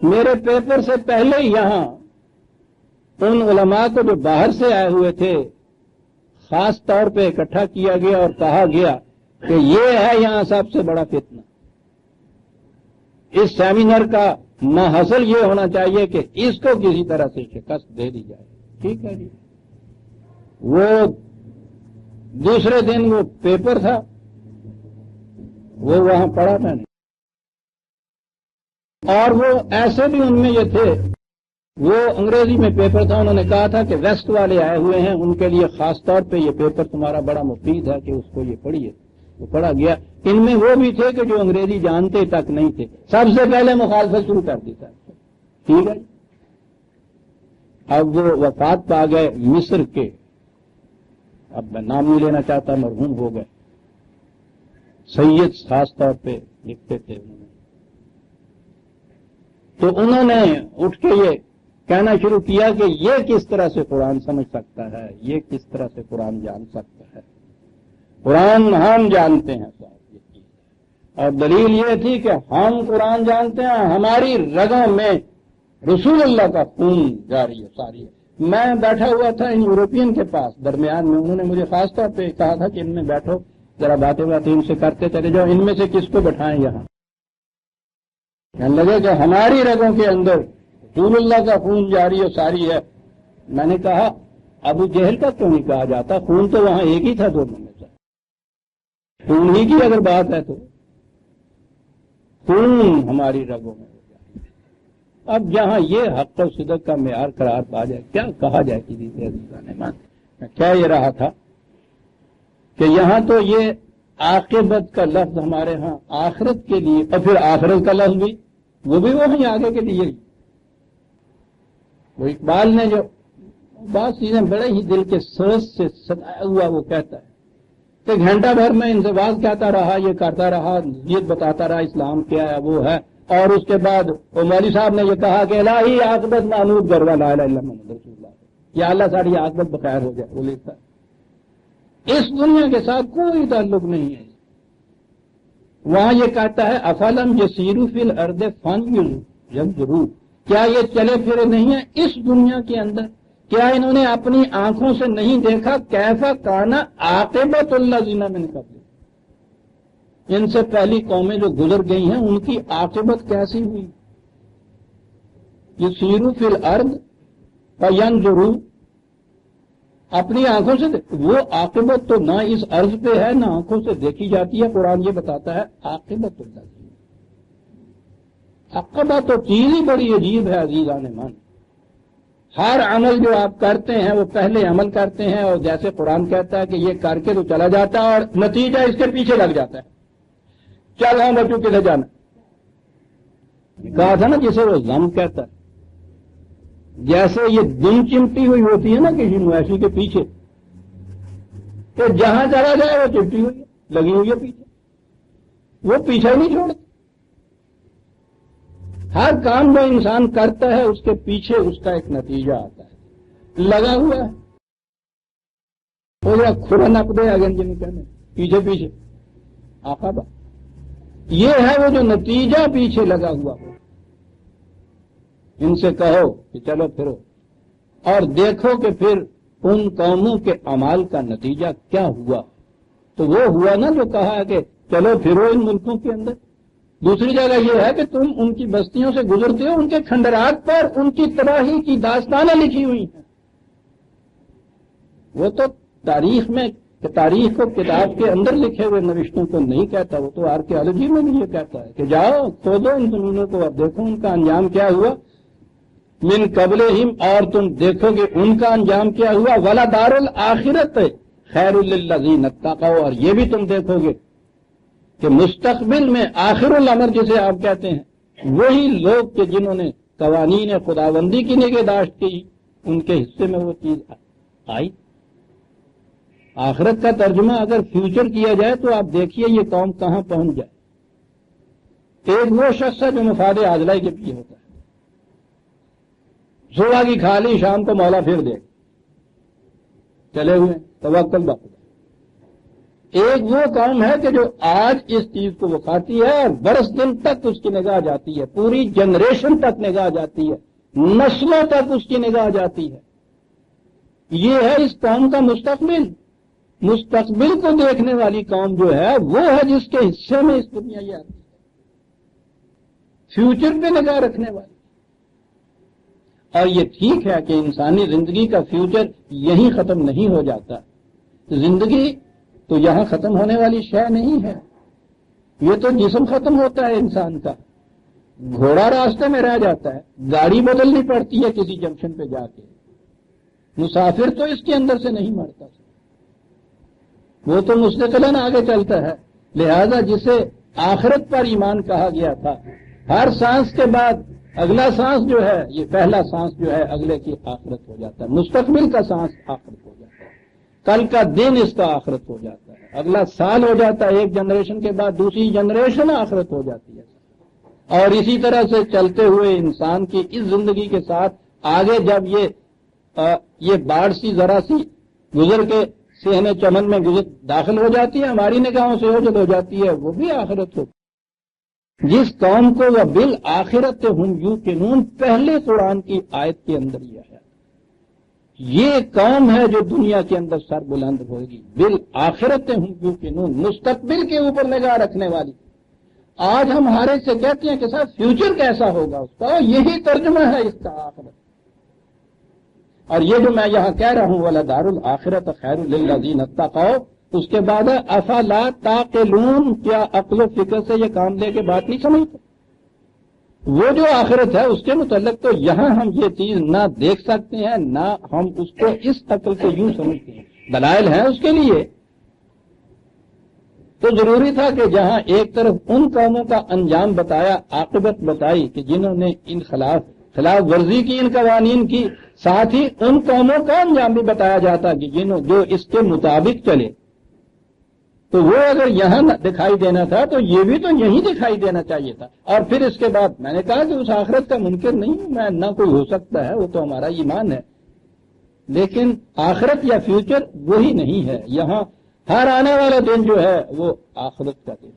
میرے پیپر سے پہلے ہی یہاں ان علماء کو جو باہر سے آئے ہوئے تھے خاص طور پہ اکٹھا کیا گیا اور کہا گیا کہ یہ ہے یہاں سب سے بڑا فتنہ. اس سیمینار کا محصل یہ ہونا چاہیے کہ اس کو کسی طرح سے شکست دے دی جائے. ٹھیک ہے جی. وہ دوسرے دن وہ پیپر تھا، وہ وہاں پڑھا تھا نہیں. اور وہ ایسے بھی ان میں یہ تھے، وہ انگریزی میں پیپر تھا، انہوں نے کہا تھا کہ ویسٹ والے آئے ہوئے ہیں ان کے لیے خاص طور پہ یہ پیپر تمہارا بڑا مفید ہے کہ اس کو یہ پڑھیے. وہ پڑھا گیا. ان میں وہ بھی تھے کہ جو انگریزی جانتے تک نہیں تھے، سب سے پہلے مخالفت شروع کر دی تھا. ٹھیک ہے. اب وہ وفات پا گئے مصر کے، اب میں نام نہیں لینا چاہتا، مرحوم ہو گئے. سید خاص طور پہ لکھتے تھے انہوں نے. تو انہوں نے اٹھ کے یہ کہنا شروع کیا کہ یہ کس طرح سے قرآن سمجھ سکتا ہے، یہ کس طرح سے قرآن جان سکتا ہے. قرآن ہم جانتے ہیں صاحب یہ چیز، اور دلیل یہ تھی کہ ہم قرآن جانتے ہیں، ہماری رگوں میں رسول اللہ کا خون جاری ہے ساری ہے. میں بیٹھا ہوا تھا ان یورپین کے پاس درمیان میں، انہوں نے مجھے خاص طور پہ کہا تھا کہ ان میں بیٹھو، ذرا باتیں ان سے کرتے چلے جاؤ، ان میں سے کس کو بٹھائیں یہاں. کہنے لگے کہ ہماری رگوں کے اندر رسول اللہ کا خون جاری اور ساری ہے. میں نے کہا ابو جہل کا کیوں نہیں کہا جاتا، خون تو وہاں ایک ہی تھا دونوں میں سے. خون ہی کی اگر بات ہے تو خون ہماری رگوں میں ہو جائے. اب جہاں یہ حق و صدق کا معیار قرار پا جائے، کیا کہا جائے کسی سے عزیزان ایمان. میں کیا یہ رہا تھا کہ یہاں تو یہ عاقبت کا لفظ ہمارے ہاں آخرت کے لیے، اور پھر آخرت کا لفظ بھی وہ بھی وہیں آگے کے لیے. وہ اقبال نے جو بات چیزیں بڑے ہی دل کے سوچ سے ستایا ہوا وہ کہتا ہے کہ گھنٹہ بھر میں ان سے بات کہتا رہا، یہ کرتا رہا، یہ بتاتا رہا اسلام کیا ہے وہ ہے، اور اس کے بعد وہ مولوی صاحب نے یہ کہا کہ الہی عاقبت محمود گروا لا الہ الا محمد رسول اللہ، یا اللہ ساری عاقبت بخیر ہو جائے. وہ لکھتا ہے اس دنیا کے ساتھ کوئی تعلق نہیں ہے. وہاں یہ کہتا ہے افلم یسیروا فی الارض فینظروا، کیا یہ چلے پھرے نہیں ہیں اس دنیا کے اندر، کیا انہوں نے اپنی آنکھوں سے نہیں دیکھا کیف کان عاقبۃ الذین من قبلہم، ان سے پہلی قومیں جو گزر گئی ہیں ان کی عاقبت کیسی ہوئی. یسیروا فی الارض فینظروا، اپنی آنکھوں سے وہ عاقبت تو نہ اس عرض پہ ہے نہ آنکھوں سے دیکھی جاتی ہے. قرآن یہ بتاتا ہے عاقبت اللہ کی. عقبہ تو چیز ہی بڑی عجیب ہے عزیزان من. ہر عمل جو آپ کرتے ہیں وہ پہلے عمل کرتے ہیں اور جیسے قرآن کہتا ہے کہ یہ کر کے تو چلا جاتا ہے اور نتیجہ اس کے پیچھے لگ جاتا ہے. چل ہاں بچوں کدھر جانا کہا تھا نا جسے وہ ضم کہتا ہے. جیسے یہ دم چمٹی ہوئی ہوتی ہے نا کسی مویشی کے پیچھے کہ جہاں چلا جائے وہ چمٹی ہوئی لگی ہوئی ہے پیچھے, وہ پیچھے نہیں چھوڑتی. ہر کام جو انسان کرتا ہے اس کے پیچھے اس کا ایک نتیجہ آتا ہے. لگا ہوا ہے وہ ذرا کھڑا نپ دے اگر جن کہنے پیچھے پیچھے عقبہ یہ ہے وہ جو نتیجہ پیچھے لگا ہوا ہو. ان سے کہو کہ چلو پھرو اور دیکھو کہ پھر ان قوموں کے اعمال کا نتیجہ کیا ہوا. تو وہ ہوا نا جو کہا کہ چلو پھرو ان ملکوں کے اندر. دوسری جگہ یہ ہے کہ تم ان کی بستیوں سے گزرتے ہو, ان کے کھنڈرات پر ان کی تباہی کی داستانیں لکھی ہوئی ہیں. وہ تو تاریخ میں تاریخ کو کتاب کے اندر لکھے ہوئے نوشتوں کو نہیں کہتا, وہ تو آرکیالوجی میں بھی یہ کہتا ہے کہ جاؤ کھودو ان زمینوں کو اور دیکھو ان کا انجام کیا ہوا. من قبلہم اور تم دیکھو گے ان کا انجام کیا ہوا. وَلَدَارُ الْآخِرَةِ خَيْرٌ لِلَّذِينَ اتَّقَوْا اور یہ بھی تم دیکھو گے کہ مستقبل میں آخر الامر جسے آپ کہتے ہیں وہی لوگ کہ جنہوں نے قوانین خداوندی کی نگہداشت کی ان کے حصے میں وہ چیز آئی. آخرت کا ترجمہ اگر فیوچر کیا جائے تو آپ دیکھیے یہ قوم کہاں پہنچ جائے. ایک وہ شخص ہے جو مفاد عاجلہ کے پیچھے ہوتا ہے, صبح کی کھا لی شام کو مولا پھر دے چلے ہوئے توکل باقی. ایک وہ قوم ہے کہ جو آج اس چیز کو وہ کھاتی ہے اور برس دن تک اس کی نگاہ جاتی ہے, پوری جنریشن تک نگاہ جاتی ہے, نسلوں تک اس کی نگاہ جاتی ہے. یہ ہے اس قوم کا مستقبل. مستقبل کو دیکھنے والی قوم جو ہے وہ ہے جس کے حصے میں اس دنیا یہ آتی ہے, فیوچر پہ نگاہ رکھنے والی. اور یہ ٹھیک ہے کہ انسانی زندگی کا فیوچر یہیں ختم نہیں ہو جاتا. زندگی تو یہاں ختم ہونے والی شے نہیں ہے. یہ تو جسم ختم ہوتا ہے انسان کا, گھوڑا راستے میں رہ جاتا ہے, گاڑی بدلنی پڑتی ہے کسی جنکشن پہ جا کے. مسافر تو اس کے اندر سے نہیں مرتا, وہ تو مستقلاً آگے چلتا ہے. لہذا جسے آخرت پر ایمان کہا گیا تھا, ہر سانس کے بعد اگلا سانس جو ہے یہ پہلا سانس جو ہے اگلے کی آخرت ہو جاتا ہے. مستقبل کا سانس آخرت ہو جاتا ہے, کل کا دن اس کا آخرت ہو جاتا ہے, اگلا سال ہو جاتا ہے, ایک جنریشن کے بعد دوسری جنریشن آخرت ہو جاتی ہے. اور اسی طرح سے چلتے ہوئے انسان کی اس زندگی کے ساتھ آگے جب یہ باڑ سی ذرا سی گزر کے صحن چمن میں داخل ہو جاتی ہے, ہماری نگاہوں سے اوجل ہو جاتی ہے, وہ بھی آخرت ہوتی ہے. جس قوم کو وہ بالآخرت ہم یوقنون پہلے قرآن کی آیت کے اندر یہ ہے, یہ قوم ہے جو دنیا کے اندر سر بلند ہوگی. بالآخرت ہم یوقنون, مستقبل کے اوپر نگاہ رکھنے والی. آج ہم ہمارے سے کہتے ہیں کہ صاحب فیوچر کیسا ہوگا اس کا, یہی ترجمہ ہے اس کا آخرت. اور یہ جو میں یہاں کہہ رہا ہوں وَلَدَارُ الْآخِرَةِ خَيْرٌ لِلَّذِينَ اتَّقَوْا, اس کے بعد افلا تعقلون, کیا عقل و فکر سے یہ کام لے کے بات نہیں سمجھتے؟ وہ جو آخرت ہے اس کے متعلق تو یہاں ہم یہ چیز نہ دیکھ سکتے ہیں نہ ہم اس کو اس عقل سے یوں سمجھتے ہیں. دلائل ہیں اس کے لیے. تو ضروری تھا کہ جہاں ایک طرف ان قوموں کا انجام بتایا, عاقبت بتائی کہ جنہوں نے ان خلاف ورزی کی ان قوانین کی, ساتھ ہی ان قوموں کا انجام بھی بتایا جاتا کہ جو اس کے مطابق چلے. تو وہ اگر یہاں دکھائی دینا تھا تو یہ بھی تو یہیں دکھائی دینا چاہیے تھا. اور پھر اس کے بعد میں نے کہا کہ اس آخرت کا منکر نہیں ہوں میں, نہ کوئی ہو سکتا ہے, وہ تو ہمارا ایمان ہے. لیکن آخرت یا فیوچر وہی نہیں ہے. یہاں ہر آنے والا دن جو ہے وہ آخرت کا دن.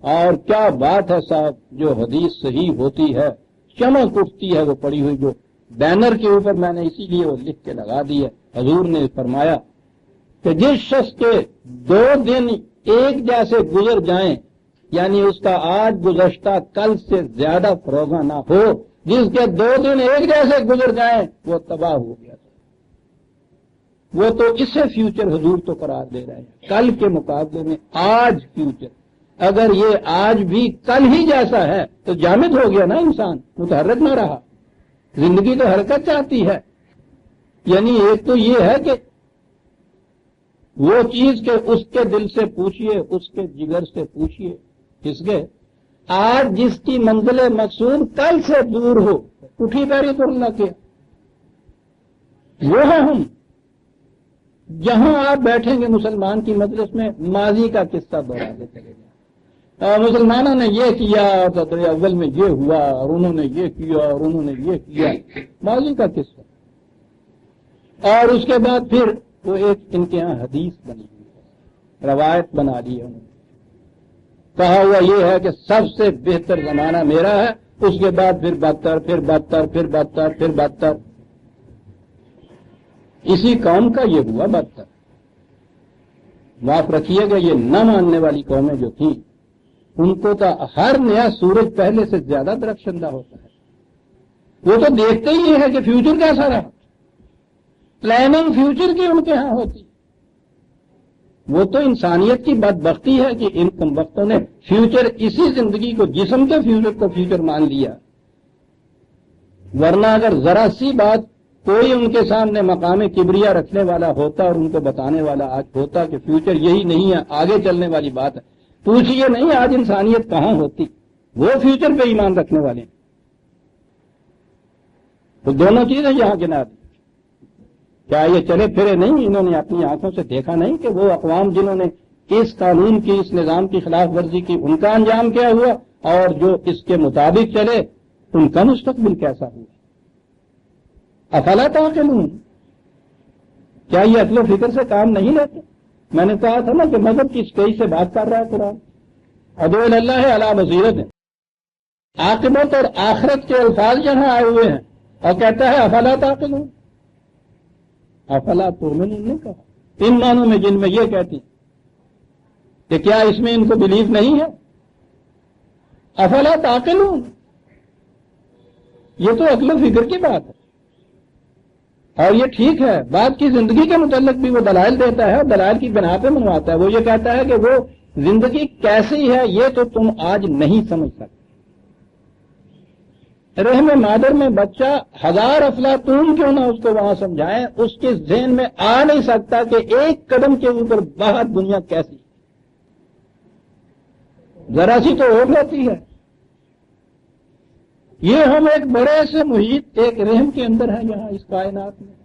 اور کیا بات ہے صاحب, جو حدیث صحیح ہوتی ہے, چمک اٹھتی ہے وہ پڑی ہوئی, جو بینر کے اوپر میں نے اسی لیے وہ لکھ کے لگا دی ہے. حضور نے فرمایا کہ جس شخص کے 2 دن ایک جیسے گزر جائیں, یعنی اس کا آج گزشتہ کل سے زیادہ فروغہ نہ ہو, جس کے 2 دن ایک جیسے گزر جائیں وہ تباہ ہو گیا. وہ تو اسے فیوچر حضور تو قرار دے رہے ہیں، کل کے مقابلے میں آج فیوچر. اگر یہ آج بھی کل ہی جیسا ہے تو جامد ہو گیا نا انسان، متحرک نہ رہا. زندگی تو حرکت چاہتی ہے. یعنی ایک تو یہ ہے کہ وہ چیز کہ اس کے دل سے پوچھئے، اس کے جگر سے پوچھئے، کس کے آج جس کی منزل مقصود کل سے دور ہو، اٹھی پیری تو نہ کیا. وہ ہے ہم. جہاں آپ بیٹھیں گے مسلمان کی مجلس میں، ماضی کا قصہ دوہراتے چلے جائیں. مسلمانوں نے یہ کیا تو اول میں یہ ہوا اور انہوں نے یہ کیا اور انہوں نے یہ کیا، ماضی کا قصہ. اور اس کے بعد پھر وہ ایک ان کے یہاں حدیث بنی ہوئی، روایت بنا دی ہے انہوں نے. کہا ہوا یہ ہے کہ سب سے بہتر زمانہ میرا ہے، اس کے بعد پھر بدتر، پھر بدتر، پھر بدتر، پھر بدتر. اسی قوم کا یہ ہوا بدتر. معاف رکھیے گا، یہ نہ ماننے والی قومیں جو تھیں ان کو تو ہر نیا سورج پہلے سے زیادہ درخشندہ ہوتا ہے. وہ تو دیکھتے ہی ہے کہ فیوچر کیسا رہا. پلاننگ فیوچر کی ان کے ہاں ہوتی. وہ تو انسانیت کی بدبختی ہے کہ ان کم وقتوں نے فیوچر، اسی زندگی کو، جسم کے فیوچر کو فیوچر مان لیا. ورنہ اگر ذرا سی بات کوئی ان کے سامنے مقام کبریا رکھنے والا ہوتا اور ان کو بتانے والا آج ہوتا کہ فیوچر یہی نہیں ہے، آگے چلنے والی بات ہے، پوچھئے نہیں آج انسانیت کہاں ہوتی. وہ فیوچر پہ ایمان رکھنے والے ہیں. تو دونوں چیزیں یہاں گنا دی. کیا یہ چلے پھرے نہیں؟ انہوں نے اپنی آنکھوں سے دیکھا نہیں کہ وہ اقوام جنہوں نے اس قانون کی، اس نظام کی خلاف ورزی کی، ان کا انجام کیا ہوا، اور جو اس کے مطابق چلے ان کا مستقبل کیسا ہوا. افلا تعقلون، کیا یہ عقل و فکر سے کام نہیں لیتے؟ میں نے کہا تھا نا کہ مذہب کی اسٹیج سے بات کر رہا ہے قرآن. ادعو اللہ علی بصیرت. عاقبت اور آخرت کے الفاظ یہاں آئے ہوئے ہیں اور کہتا ہے افلا تعقلون. افلا تؤمنون نے کہا ان معنوں میں جن میں یہ کہتی کہ کیا اس میں ان کو بلیف نہیں ہے. افلا تعقلون، یہ تو عقل و فکر کی بات ہے. اور یہ ٹھیک ہے، بات کی زندگی کے متعلق بھی وہ دلائل دیتا ہے اور دلائل کی بنا پہ منواتا ہے. وہ یہ کہتا ہے کہ وہ زندگی کیسی ہے یہ تو تم آج نہیں سمجھ سکتے. رحم مادر میں بچہ ہزار افلاطون کیوں نہ اس کو وہاں سمجھائیں، اس کے ذہن میں آ نہیں سکتا کہ ایک قدم کے اوپر باہر دنیا کیسی، ذرا سی تو ہو لیتی ہے. یہ ہم ایک بڑے سے محیط، ایک رحم کے اندر ہیں یہاں اس کائنات میں.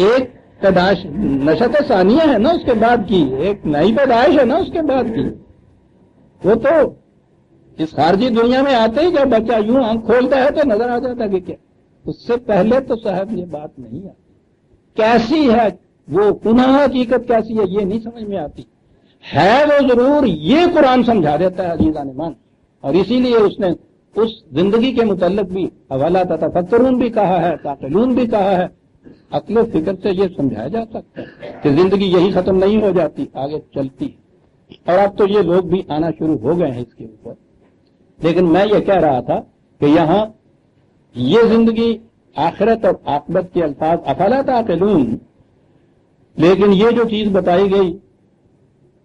ایک پیدائش نشت ثانیہ ہے نا اس کے بعد کی، ایک نئی پیدائش ہے نا اس کے بعد کی. وہ تو اس خارجی دنیا میں آتے ہی جب بچہ یوں آنکھ کھولتا ہے تو نظر آ جاتا کہ کیا، اس سے پہلے تو صاحب یہ بات نہیں آتی. کیسی ہے وہ پناہ حقیقت کیسی ہے یہ نہیں سمجھ میں آتی. ہے وہ ضرور، یہ قرآن سمجھا دیتا ہے عزیزان ایمان. اور اسی لیے اس نے اس زندگی کے متعلق بھی افلا تتفکرون بھی کہا ہے، تعقلون بھی کہا ہے. عقل و فکر سے یہ سمجھایا جا سکتا ہے کہ زندگی یہی ختم نہیں ہو جاتی، آگے چلتی. اور اب تو یہ لوگ بھی آنا شروع ہو گئے ہیں اس کے اوپر. لیکن میں یہ کہہ رہا تھا کہ یہاں یہ زندگی، آخرت اور عاقبت کے الفاظ افلا تعقلون، لیکن یہ جو چیز بتائی گئی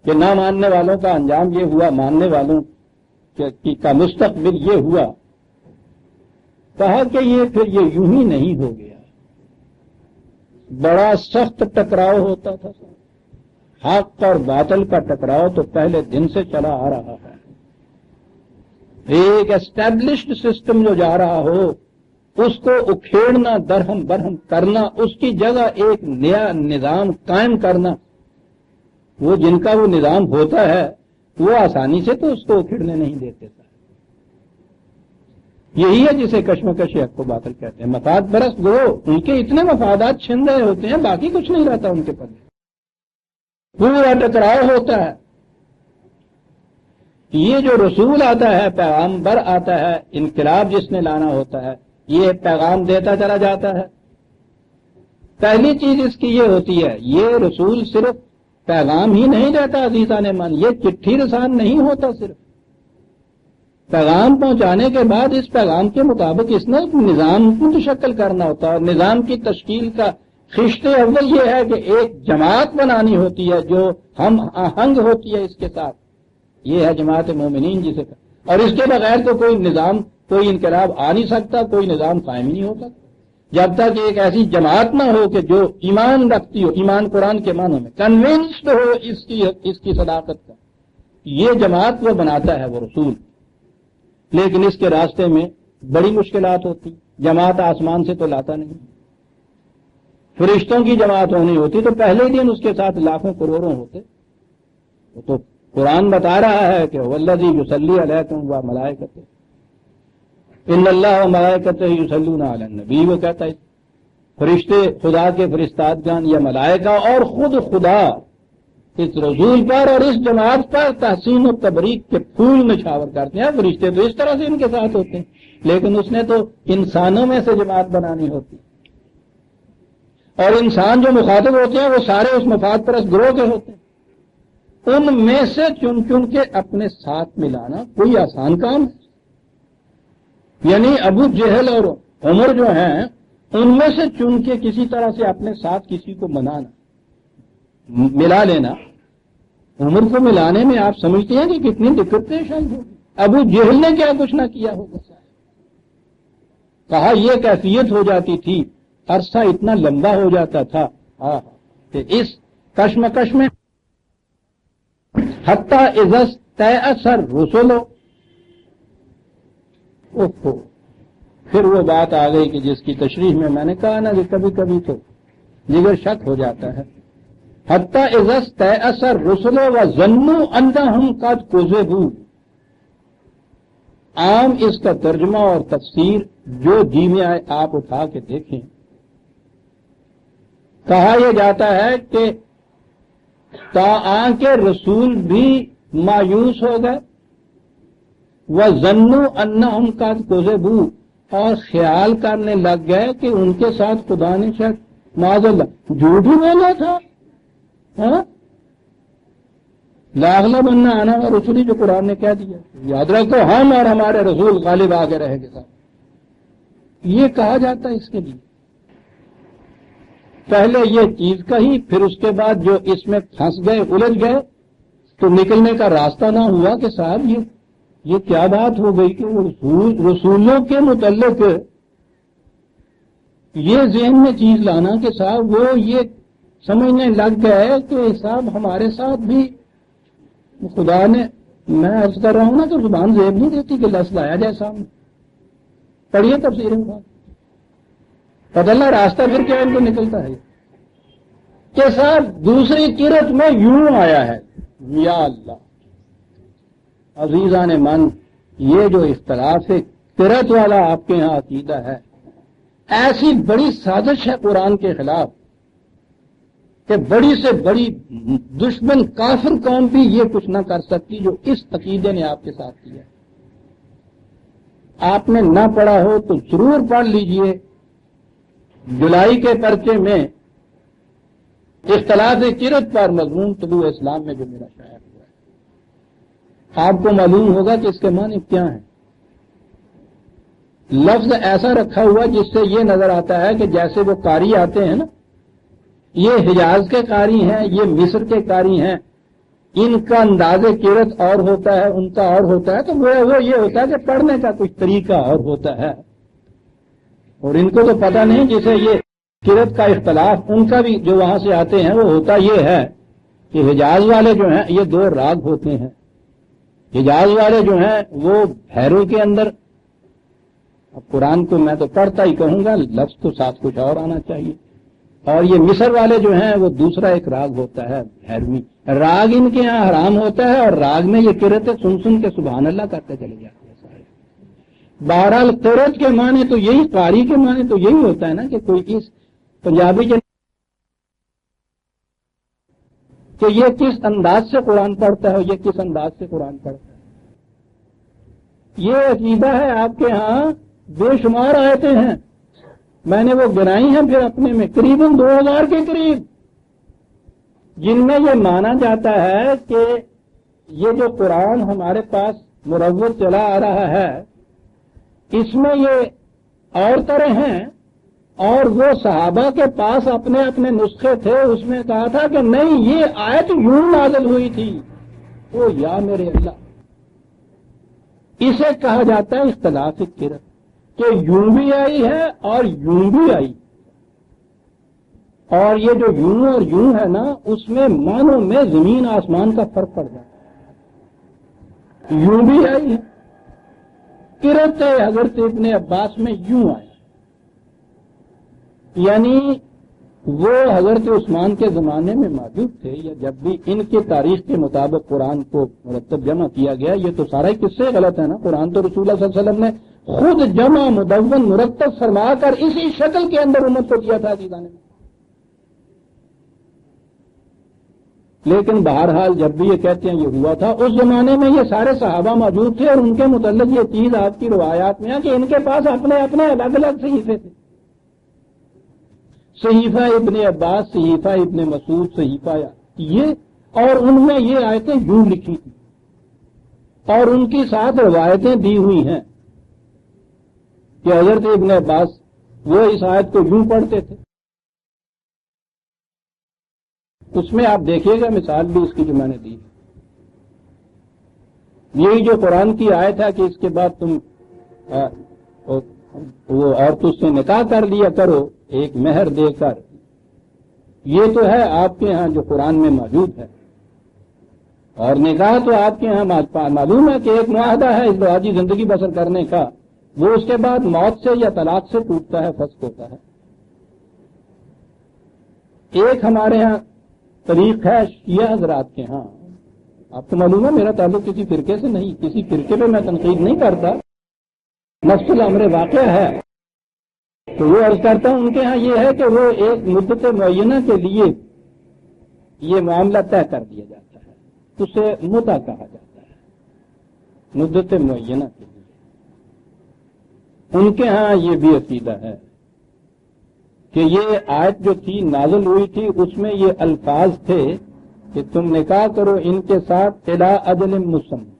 کہ نہ ماننے والوں کا انجام یہ ہوا، ماننے والوں کا مستقبل یہ ہوا، کہا کہ یہ پھر یہ یوں ہی نہیں ہو گیا. بڑا سخت ٹکراؤ ہوتا تھا. حق اور باطل کا ٹکراؤ تو پہلے دن سے چلا آ رہا ہے. ایک اسٹیبلشڈ سسٹم جو جا رہا ہو اس کو اکھیڑنا، درہم برہم کرنا، اس کی جگہ ایک نیا نظام قائم کرنا، وہ جن کا وہ نظام ہوتا ہے وہ آسانی سے تو اس کو اکھیڑنے نہیں دیتے. یہی ہے جسے کشمکش حق و باطل کہتے ہیں. مفاد پرست گروہ، ان کے اتنے مفادات چھن رہے ہوتے ہیں، باقی کچھ نہیں رہتا ان کے پاس. پورا ٹکراؤ ہوتا ہے. یہ جو رسول آتا ہے، پیغامبر آتا ہے، انقلاب جس نے لانا ہوتا ہے، یہ پیغام دیتا چلا جاتا ہے. پہلی چیز اس کی یہ ہوتی ہے، یہ رسول صرف پیغام ہی نہیں دیتا عزیزان من، یہ چٹھی رسان نہیں ہوتا. صرف پیغام پہنچانے کے بعد اس پیغام کے مطابق اس نے نظام منتشکل کرنا ہوتا ہے. اور نظام کی تشکیل کا خشت اول یہ ہے کہ ایک جماعت بنانی ہوتی ہے جو ہم آہنگ ہوتی ہے اس کے ساتھ، یہ ہے جماعت مومنین جسے، اور اس کے بغیر تو کوئی نظام، کوئی انقلاب آ نہیں سکتا، کوئی نظام قائم ہی نہیں ہو سکتا جب تک ایک ایسی جماعت نہ ہو کہ جو ایمان رکھتی ہو، ایمان قرآن کے معنوں میں کنونسڈ ہو اس کی صداقت کا، یہ جماعت وہ بناتا ہے وہ رسول. لیکن اس کے راستے میں بڑی مشکلات ہوتی، جماعت آسمان سے تو لاتا نہیں، فرشتوں کی جماعت ہونی ہوتی تو پہلے دن اس کے ساتھ لاکھوں کروڑوں ہوتے. تو قرآن بتا رہا ہے کہ والذی یصلی علیکم و ملائکتہ ان اللہ و ملائکتہ یصلون علی النبی، وہ کہتا ہے فرشتے خدا کے فرستادگان یا ملائکہ اور خود خدا اس رسول پر اور اس جماعت پر تحسین و تبریک کے پھول نچھاور کرتے ہیں. فرشتے تو اس طرح سے ان کے ساتھ ہوتے ہیں، لیکن اس نے تو انسانوں میں سے جماعت بنانی ہوتی، اور انسان جو مخاطب ہوتے ہیں وہ سارے اس مفاد پرست گروہ کے ہوتے ہیں. ان میں سے چن چن کے اپنے ساتھ ملانا کوئی آسان کام ہے؟ یعنی ابو جہل اور عمر جو ہیں ان میں سے چن کے کسی طرح سے اپنے ساتھ کسی کو منانا، ملا لینا. عمر کو ملانے میں آپ سمجھتے ہیں کہ کتنی دقت پیش آئی ہوگی؟ ابو جہل نے کیا کچھ نہ کیا ہوگا. کہا یہ کیفیت ہو جاتی تھی، عرصہ اتنا لمبا ہو جاتا تھا کہ اس کشمکش میں حتیٰ اذا استیأس الرسل، پھر وہ بات آ گئی کہ جس کی تشریح میں نے کہا نا کہ کبھی کبھی تو جگر شک ہو جاتا ہے. حتیٰ اذا استیأس الرسل وظنوا انہم قد کذبوا، عام اس کا ترجمہ اور تفسیر جو جی میں آئے آپ اٹھا کے دیکھیں. کہا یہ جاتا ہے کہ تاآں کے رسول بھی مایوس ہو گئے، وَظَنُّوا أَنَّهُمْ قَدْ كَذَبُوا، اور خیال کرنے لگ گئے کہ ان کے ساتھ خدا نے شاید معاذ اللہ جھوٹ ہی بولا تھا. لَأَغْلَبَنَّ أَنَا وَرُسُلِي جو قرآن نے کہہ دیا، یاد رکھو ہم اور ہمارے رسول غالب آگے رہے گے ساتھ. یہ کہا جاتا ہے اس کے لیے. پہلے یہ چیز کہی، پھر اس کے بعد جو اس میں پھنس گئے، الجھ گئے، تو نکلنے کا راستہ نہ ہوا کہ صاحب یہ کیا بات ہو گئی کہ رسولوں کے متعلق یہ ذہن میں چیز لانا کہ صاحب وہ یہ سمجھنے لگ گئے کہ صاحب ہمارے ساتھ بھی خدا نے، میں عرض کر رہا ہوں نا تو زبان زیب نہیں دیتی کہ لفظ لایا جائے سامنے. پڑھیے تفسیر میں پتہ اللہ راستہ پھر کیا ان کو نکلتا ہے کہ صاحب دوسری قرت میں یوں آیا ہے. یا اللہ عزیزان من، یہ جو اختلاف قرت والا آپ کے ہاں عقیدہ ہے، ایسی بڑی سازش ہے قرآن کے خلاف کہ بڑی سے بڑی دشمن کافر قوم بھی یہ کچھ نہ کر سکتی جو اس عقیدے نے آپ کے ساتھ کیا. آپ نے نہ پڑھا ہو تو ضرور پڑھ لیجئے. جولائی کے پرچے میں اختلاف قرت پر مضمون طلوع اسلام میں جو میرا شائع ہوا ہے، آپ کو معلوم ہوگا کہ اس کے معنی کیا ہیں. لفظ ایسا رکھا ہوا جس سے یہ نظر آتا ہے کہ جیسے وہ قاری آتے ہیں نا، یہ حجاز کے قاری ہیں، یہ مصر کے قاری ہیں، ان کا انداز قرت اور ہوتا ہے، ان کا اور ہوتا ہے، تو وہ یہ ہوتا ہے کہ پڑھنے کا کچھ طریقہ اور ہوتا ہے، اور ان کو تو پتہ نہیں. جسے یہ قرت کا اختلاف ان کا بھی جو وہاں سے آتے ہیں وہ ہوتا یہ ہے کہ حجاز والے جو ہیں یہ دو راگ ہوتے ہیں. حجاز والے جو ہیں وہ بھیروں کے اندر، اب قرآن کو میں تو پڑھتا ہی کہوں گا، لفظ تو ساتھ کچھ اور آنا چاہیے. اور یہ مصر والے جو ہیں وہ دوسرا ایک راگ ہوتا ہے بھیروی. راگ ان کے یہاں حرام ہوتا ہے اور راگ میں یہ قرتیں سن کے سبحان اللہ کرتے چلے جاتے ہیں سارے. بہرحال قرت کے معنی تو یہی، قاری کے معنی تو یہی ہوتا ہے نا کہ کوئی اس پنجابی کے کہ یہ کس انداز سے قرآن پڑھتا ہے، یہ کس انداز سے قرآن پڑھتا ہے. یہ عقیدہ ہے آپ کے ہاں. بے شمار آیتیں ہیں، میں نے وہ گنائی ہیں پھر اپنے میں قریباً 2000 کے قریب، جن میں یہ مانا جاتا ہے کہ یہ جو قرآن ہمارے پاس مروج چلا آ رہا ہے اس میں یہ اور طرح ہیں اور وہ صحابہ کے پاس اپنے اپنے نسخے تھے، اس میں کہا تھا کہ نہیں یہ آیت یوں نازل ہوئی تھی، او یا میرے اللہ، اسے کہا جاتا ہے اختلاف قرأت، کہ یوں بھی آئی ہے اور یوں بھی آئی، اور یہ جو یوں اور یوں ہے نا، اس میں معنوں میں زمین آسمان کا فرق پڑ جاتا ہے۔ یوں بھی آئی ہے، قرأت حضرت ابن عباس میں یوں آیا، یعنی وہ حضرت عثمان کے زمانے میں موجود تھے، یا جب بھی ان کی تاریخ کے مطابق قرآن کو مرتب جمع کیا گیا، یہ تو سارا ہی قصے سے غلط ہے نا، قرآن تو رسول اللہ صلی اللہ علیہ وسلم نے خود جمع مدون مرتب فرما کر اسی شکل کے اندر امت کو دیا تھا عزیزان میں۔ لیکن بہرحال جب بھی یہ کہتے ہیں یہ ہوا تھا، اس زمانے میں یہ سارے صحابہ موجود تھے، اور ان کے متعلق یہ چیز آپ کی روایات میں ہے کہ ان کے پاس اپنے اپنے الگ الگ صحیفے تھے، صحیفہ ابن عباس، صحیفہ ابن مسعود، صحیفہ یہ، اور ان میں یہ آیتیں یوں لکھی تھی، اور ان کی ساتھ روایتیں دی ہوئی ہیں کہ حضرت ابن عباس وہ اس آیت کو یوں پڑھتے تھے۔ اس میں آپ دیکھیے گا مثال بھی اس کی جو میں نے دی، یہی جو قرآن کی آیت ہے کہ اس کے بعد تم وہ عورتوں سے نکاح کر لیا کرو ایک مہر دے کر، یہ تو ہے آپ کے ہاں جو قرآن میں موجود ہے، اور نکاح تو آپ کے ہاں معلوم ہے کہ ایک معاہدہ ہے ازدواجی زندگی بسر کرنے کا، وہ اس کے بعد موت سے یا طلاق سے ٹوٹتا ہے، فسخ ہوتا ہے۔ ایک ہمارے ہاں طریق ہے شیعہ حضرات کے ہاں، آپ کو معلوم ہے میرا تعلق کسی فرقے سے نہیں، کسی فرقے پہ میں تنقید نہیں کرتا، نفس الامر واقع ہے، تو وہ عرض کرتا ہوں ان کے ہاں یہ ہے کہ وہ ایک مدت معینہ کے لیے یہ معاملہ طے کر دیا جاتا ہے، اسے متع کہا جاتا ہے، مدت معینہ کے لیے۔ ان کے ہاں یہ بھی عقیدہ ہے کہ یہ آیت جو تھی نازل ہوئی تھی، اس میں یہ الفاظ تھے کہ تم نکاح کرو ان کے ساتھ الی اجل مسمى،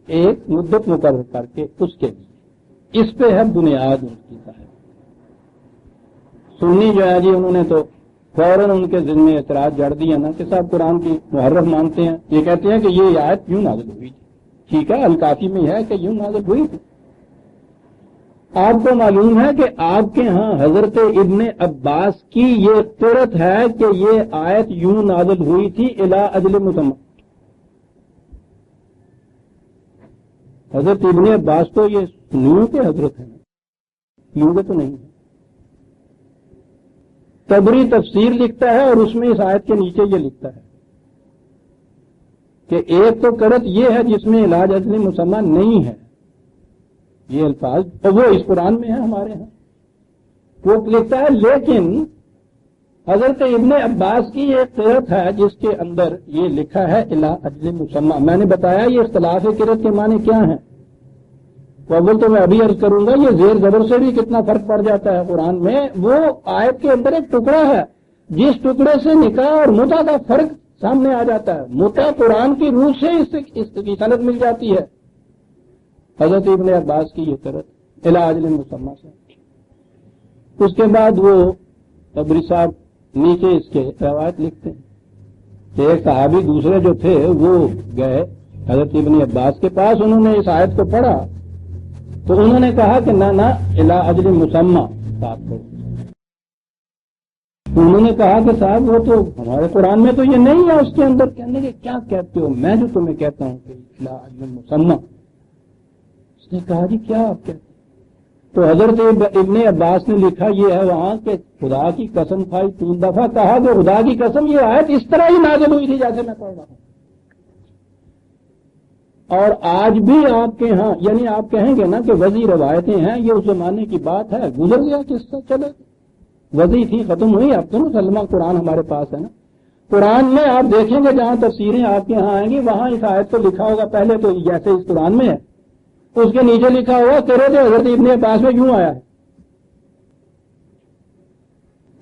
ایک مدت مقرر کر کے اس کے لیے، اس پہ ہے بنیاد ان کی صاحب۔ سنی جو ہے جی انہوں نے تو فوراً ان کے ذہن میں اعتراض جڑ دیا نا کہ صاحب قرآن کی محرف مانتے ہیں، یہ کہتے ہیں کہ یہ آیت یوں نازل ہوئی تھی، ٹھیک ہے الکافی میں ہے کہ یوں نازل ہوئی تھی۔ آپ کو معلوم ہے کہ آپ کے ہاں حضرت ابن عباس کی یہ قرأت ہے کہ یہ آیت یوں نازل ہوئی تھی الی اجل مسمى۔ حضرت ابن عباس تو یہ سنیوں کے حضرت ہیں، یوں کے تو نہیں ہے۔ طبری تفسیر لکھتا ہے اور اس میں اس آیت کے نیچے یہ لکھتا ہے کہ ایک تو قرأت یہ ہے جس میں علاج اجل مسمى نہیں ہے، یہ الفاظ تو وہ اس قرآن میں ہے ہمارے ہاں، وہ لکھتا ہے، لیکن حضرت ابن عباس کی ایک قرأت ہے جس کے اندر یہ لکھا ہے الی اجل مسمى۔ میں نے بتایا یہ اختلاف قرأت کے معنی کیا ہیں، اول تو میں ابھی عرض کروں گا یہ زیر زبر سے بھی کتنا فرق پڑ جاتا ہے قرآن میں۔ وہ آیت کے اندر ایک ٹکڑا ہے جس ٹکڑے سے نکاح اور متع کا فرق سامنے آ جاتا ہے، متع قرآن کی روح سے اس کی صنعت مل جاتی ہے۔ حضرت ابن عباس کی یہ قرأت الی اجل مسمى سے، اس کے بعد وہ طبری صاحب نیچے اس کے روایت لکھتے ہیں کہ ایک صحابی دوسرے جو تھے وہ گئے حضرت ابن عباس کے پاس، انہوں نے اس آیت کو پڑھا تو انہوں نے کہا کہ نہ الی اجل مسمى بات کرو۔ انہوں نے کہا کہ صاحب وہ تو ہمارے قرآن میں تو یہ نہیں ہے، اس کے اندر کہنے کے کیا کہتے ہو، میں جو تمہیں کہتا ہوں کہ الی اجل مسمى۔ اس نے کہا جی کیا آپ کہتے ہیں؟ تو حضرت ابن عباس نے لکھا یہ ہے وہاں کہ خدا کی قسم کھائی 3 دفعہ کہا کہ خدا کی قسم یہ آیت اس طرح ہی نازل ہوئی تھی جیسے میں پڑھ رہا ہوں۔ اور آج بھی آپ کے ہاں یعنی آپ کہیں گے نا کہ وضعی روایتیں ہیں، یہ اس زمانے کی بات ہے، گزر گیا قصہ، چلے وضعی تھی ختم ہوئی، اب تو مسلمہ قرآن ہمارے پاس ہے نا۔ قرآن میں آپ دیکھیں گے جہاں تفسیریں آپ کے ہاں آئیں گی وہاں اس آیت کو لکھا ہوگا، پہلے تو جیسے اس قرآن میں ہے اس کے نیچے لکھا ہوا قرأت حضرت ابن عباس میں یوں آیا ہے۔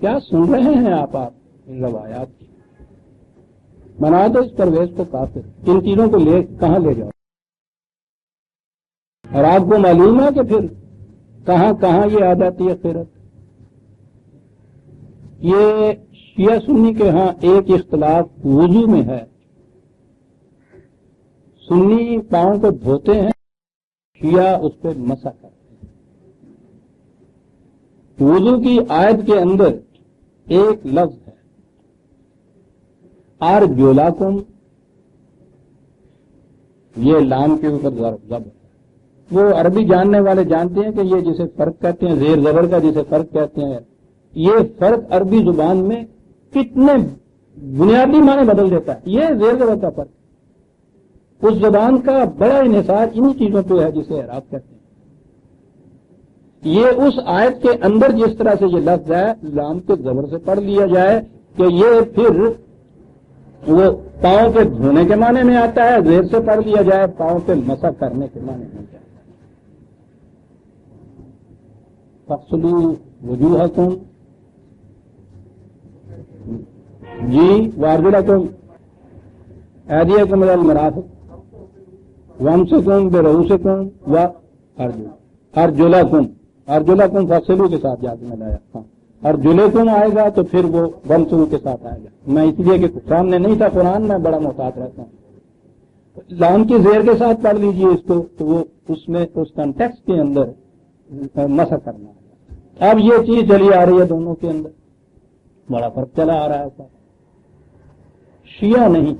کیا سن رہے ہیں آپ ان روایات کی؟ بنا دو اس پرویز کو کافر، ان چیزوں کو لے کہاں لے جاؤ؟ اور آپ کو معلوم ہے کہ پھر کہاں کہاں یہ آ جاتی ہے قرأت۔ یہ شیعہ سنی کے ہاں ایک اختلاف وضو میں ہے. سنی پاؤں کو دھوتے ہیں، شیعہ اس پہ مسح کرتے ہیں. وضو کی آیت کے اندر ایک لفظ ہے ارجلاکم، یہ لام کے اوپر ضرب ہے. وہ عربی جاننے والے جانتے ہیں کہ یہ جسے فرق کہتے ہیں، زیر زبر کا جسے فرق کہتے ہیں، یہ فرق عربی زبان میں کتنے بنیادی معنی بدل دیتا ہے. یہ زیر زبر کا فرق اس زبان کا بڑا انحصار انہی چیزوں پہ ہے جسے اعراب کہتے ہیں. یہ اس آیت کے اندر جس طرح سے یہ لفظ ہے لام کے زبر سے پڑھ لیا جائے کہ یہ پھر وہ پاؤں کے دھونے کے معنی میں آتا ہے، زیر سے پڑھ لیا جائے پاؤں پہ مسح کرنے کے معنی میں آتا ہے. فاغسلوا وجوہکم جی وارجلکم ایدیکم الی المرافق وامسکم برؤوسکم وارجلکم. ارجلکم فاغسلوا کے ساتھ یاد میں لایا. ہاں ارجلکم آئے گا تو پھر وہ وامسکم کے ساتھ آئے گا. میں اس لیے کہ سامنے نہیں تھا قرآن میں بڑا محتاط رہتا ہوں. لام کی زیر کے ساتھ پڑھ لیجئے اس کو تو وہ اس میں اس کنٹیکسٹ کے اندر مسح کرنا ہے. اب یہ چیز چلی آ رہی ہے دونوں کے اندر، بڑا فرق چلا آ رہا ہے. شیعہ نہیں،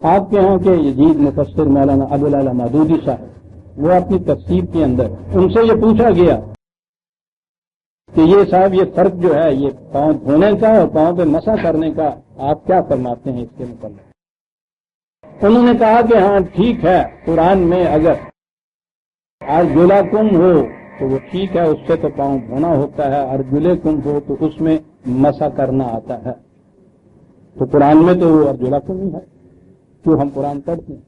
آپ کے ہاں کے یزید مفسر مولانا ابوالعلا مودودی صاحب، وہ اپنی تفسیر کے اندر ان سے یہ پوچھا گیا کہ یہ صاحب یہ فرق جو ہے یہ پاؤں دھونے کا اور پاؤں پہ مسح کرنے کا آپ کیا فرماتے ہیں اس کے متعلق؟ انہوں نے کہا کہ ہاں ٹھیک ہے، قرآن میں اگر ارجلکم ہو تو وہ ٹھیک ہے، اس سے تو پاؤں دھونا ہوتا ہے. ارجلکم ہو تو اس میں مسح کرنا آتا ہے. تو قرآن میں تو وہ ارجلکم ہی ہے، جو ہم قرآن پڑھتے ہیں.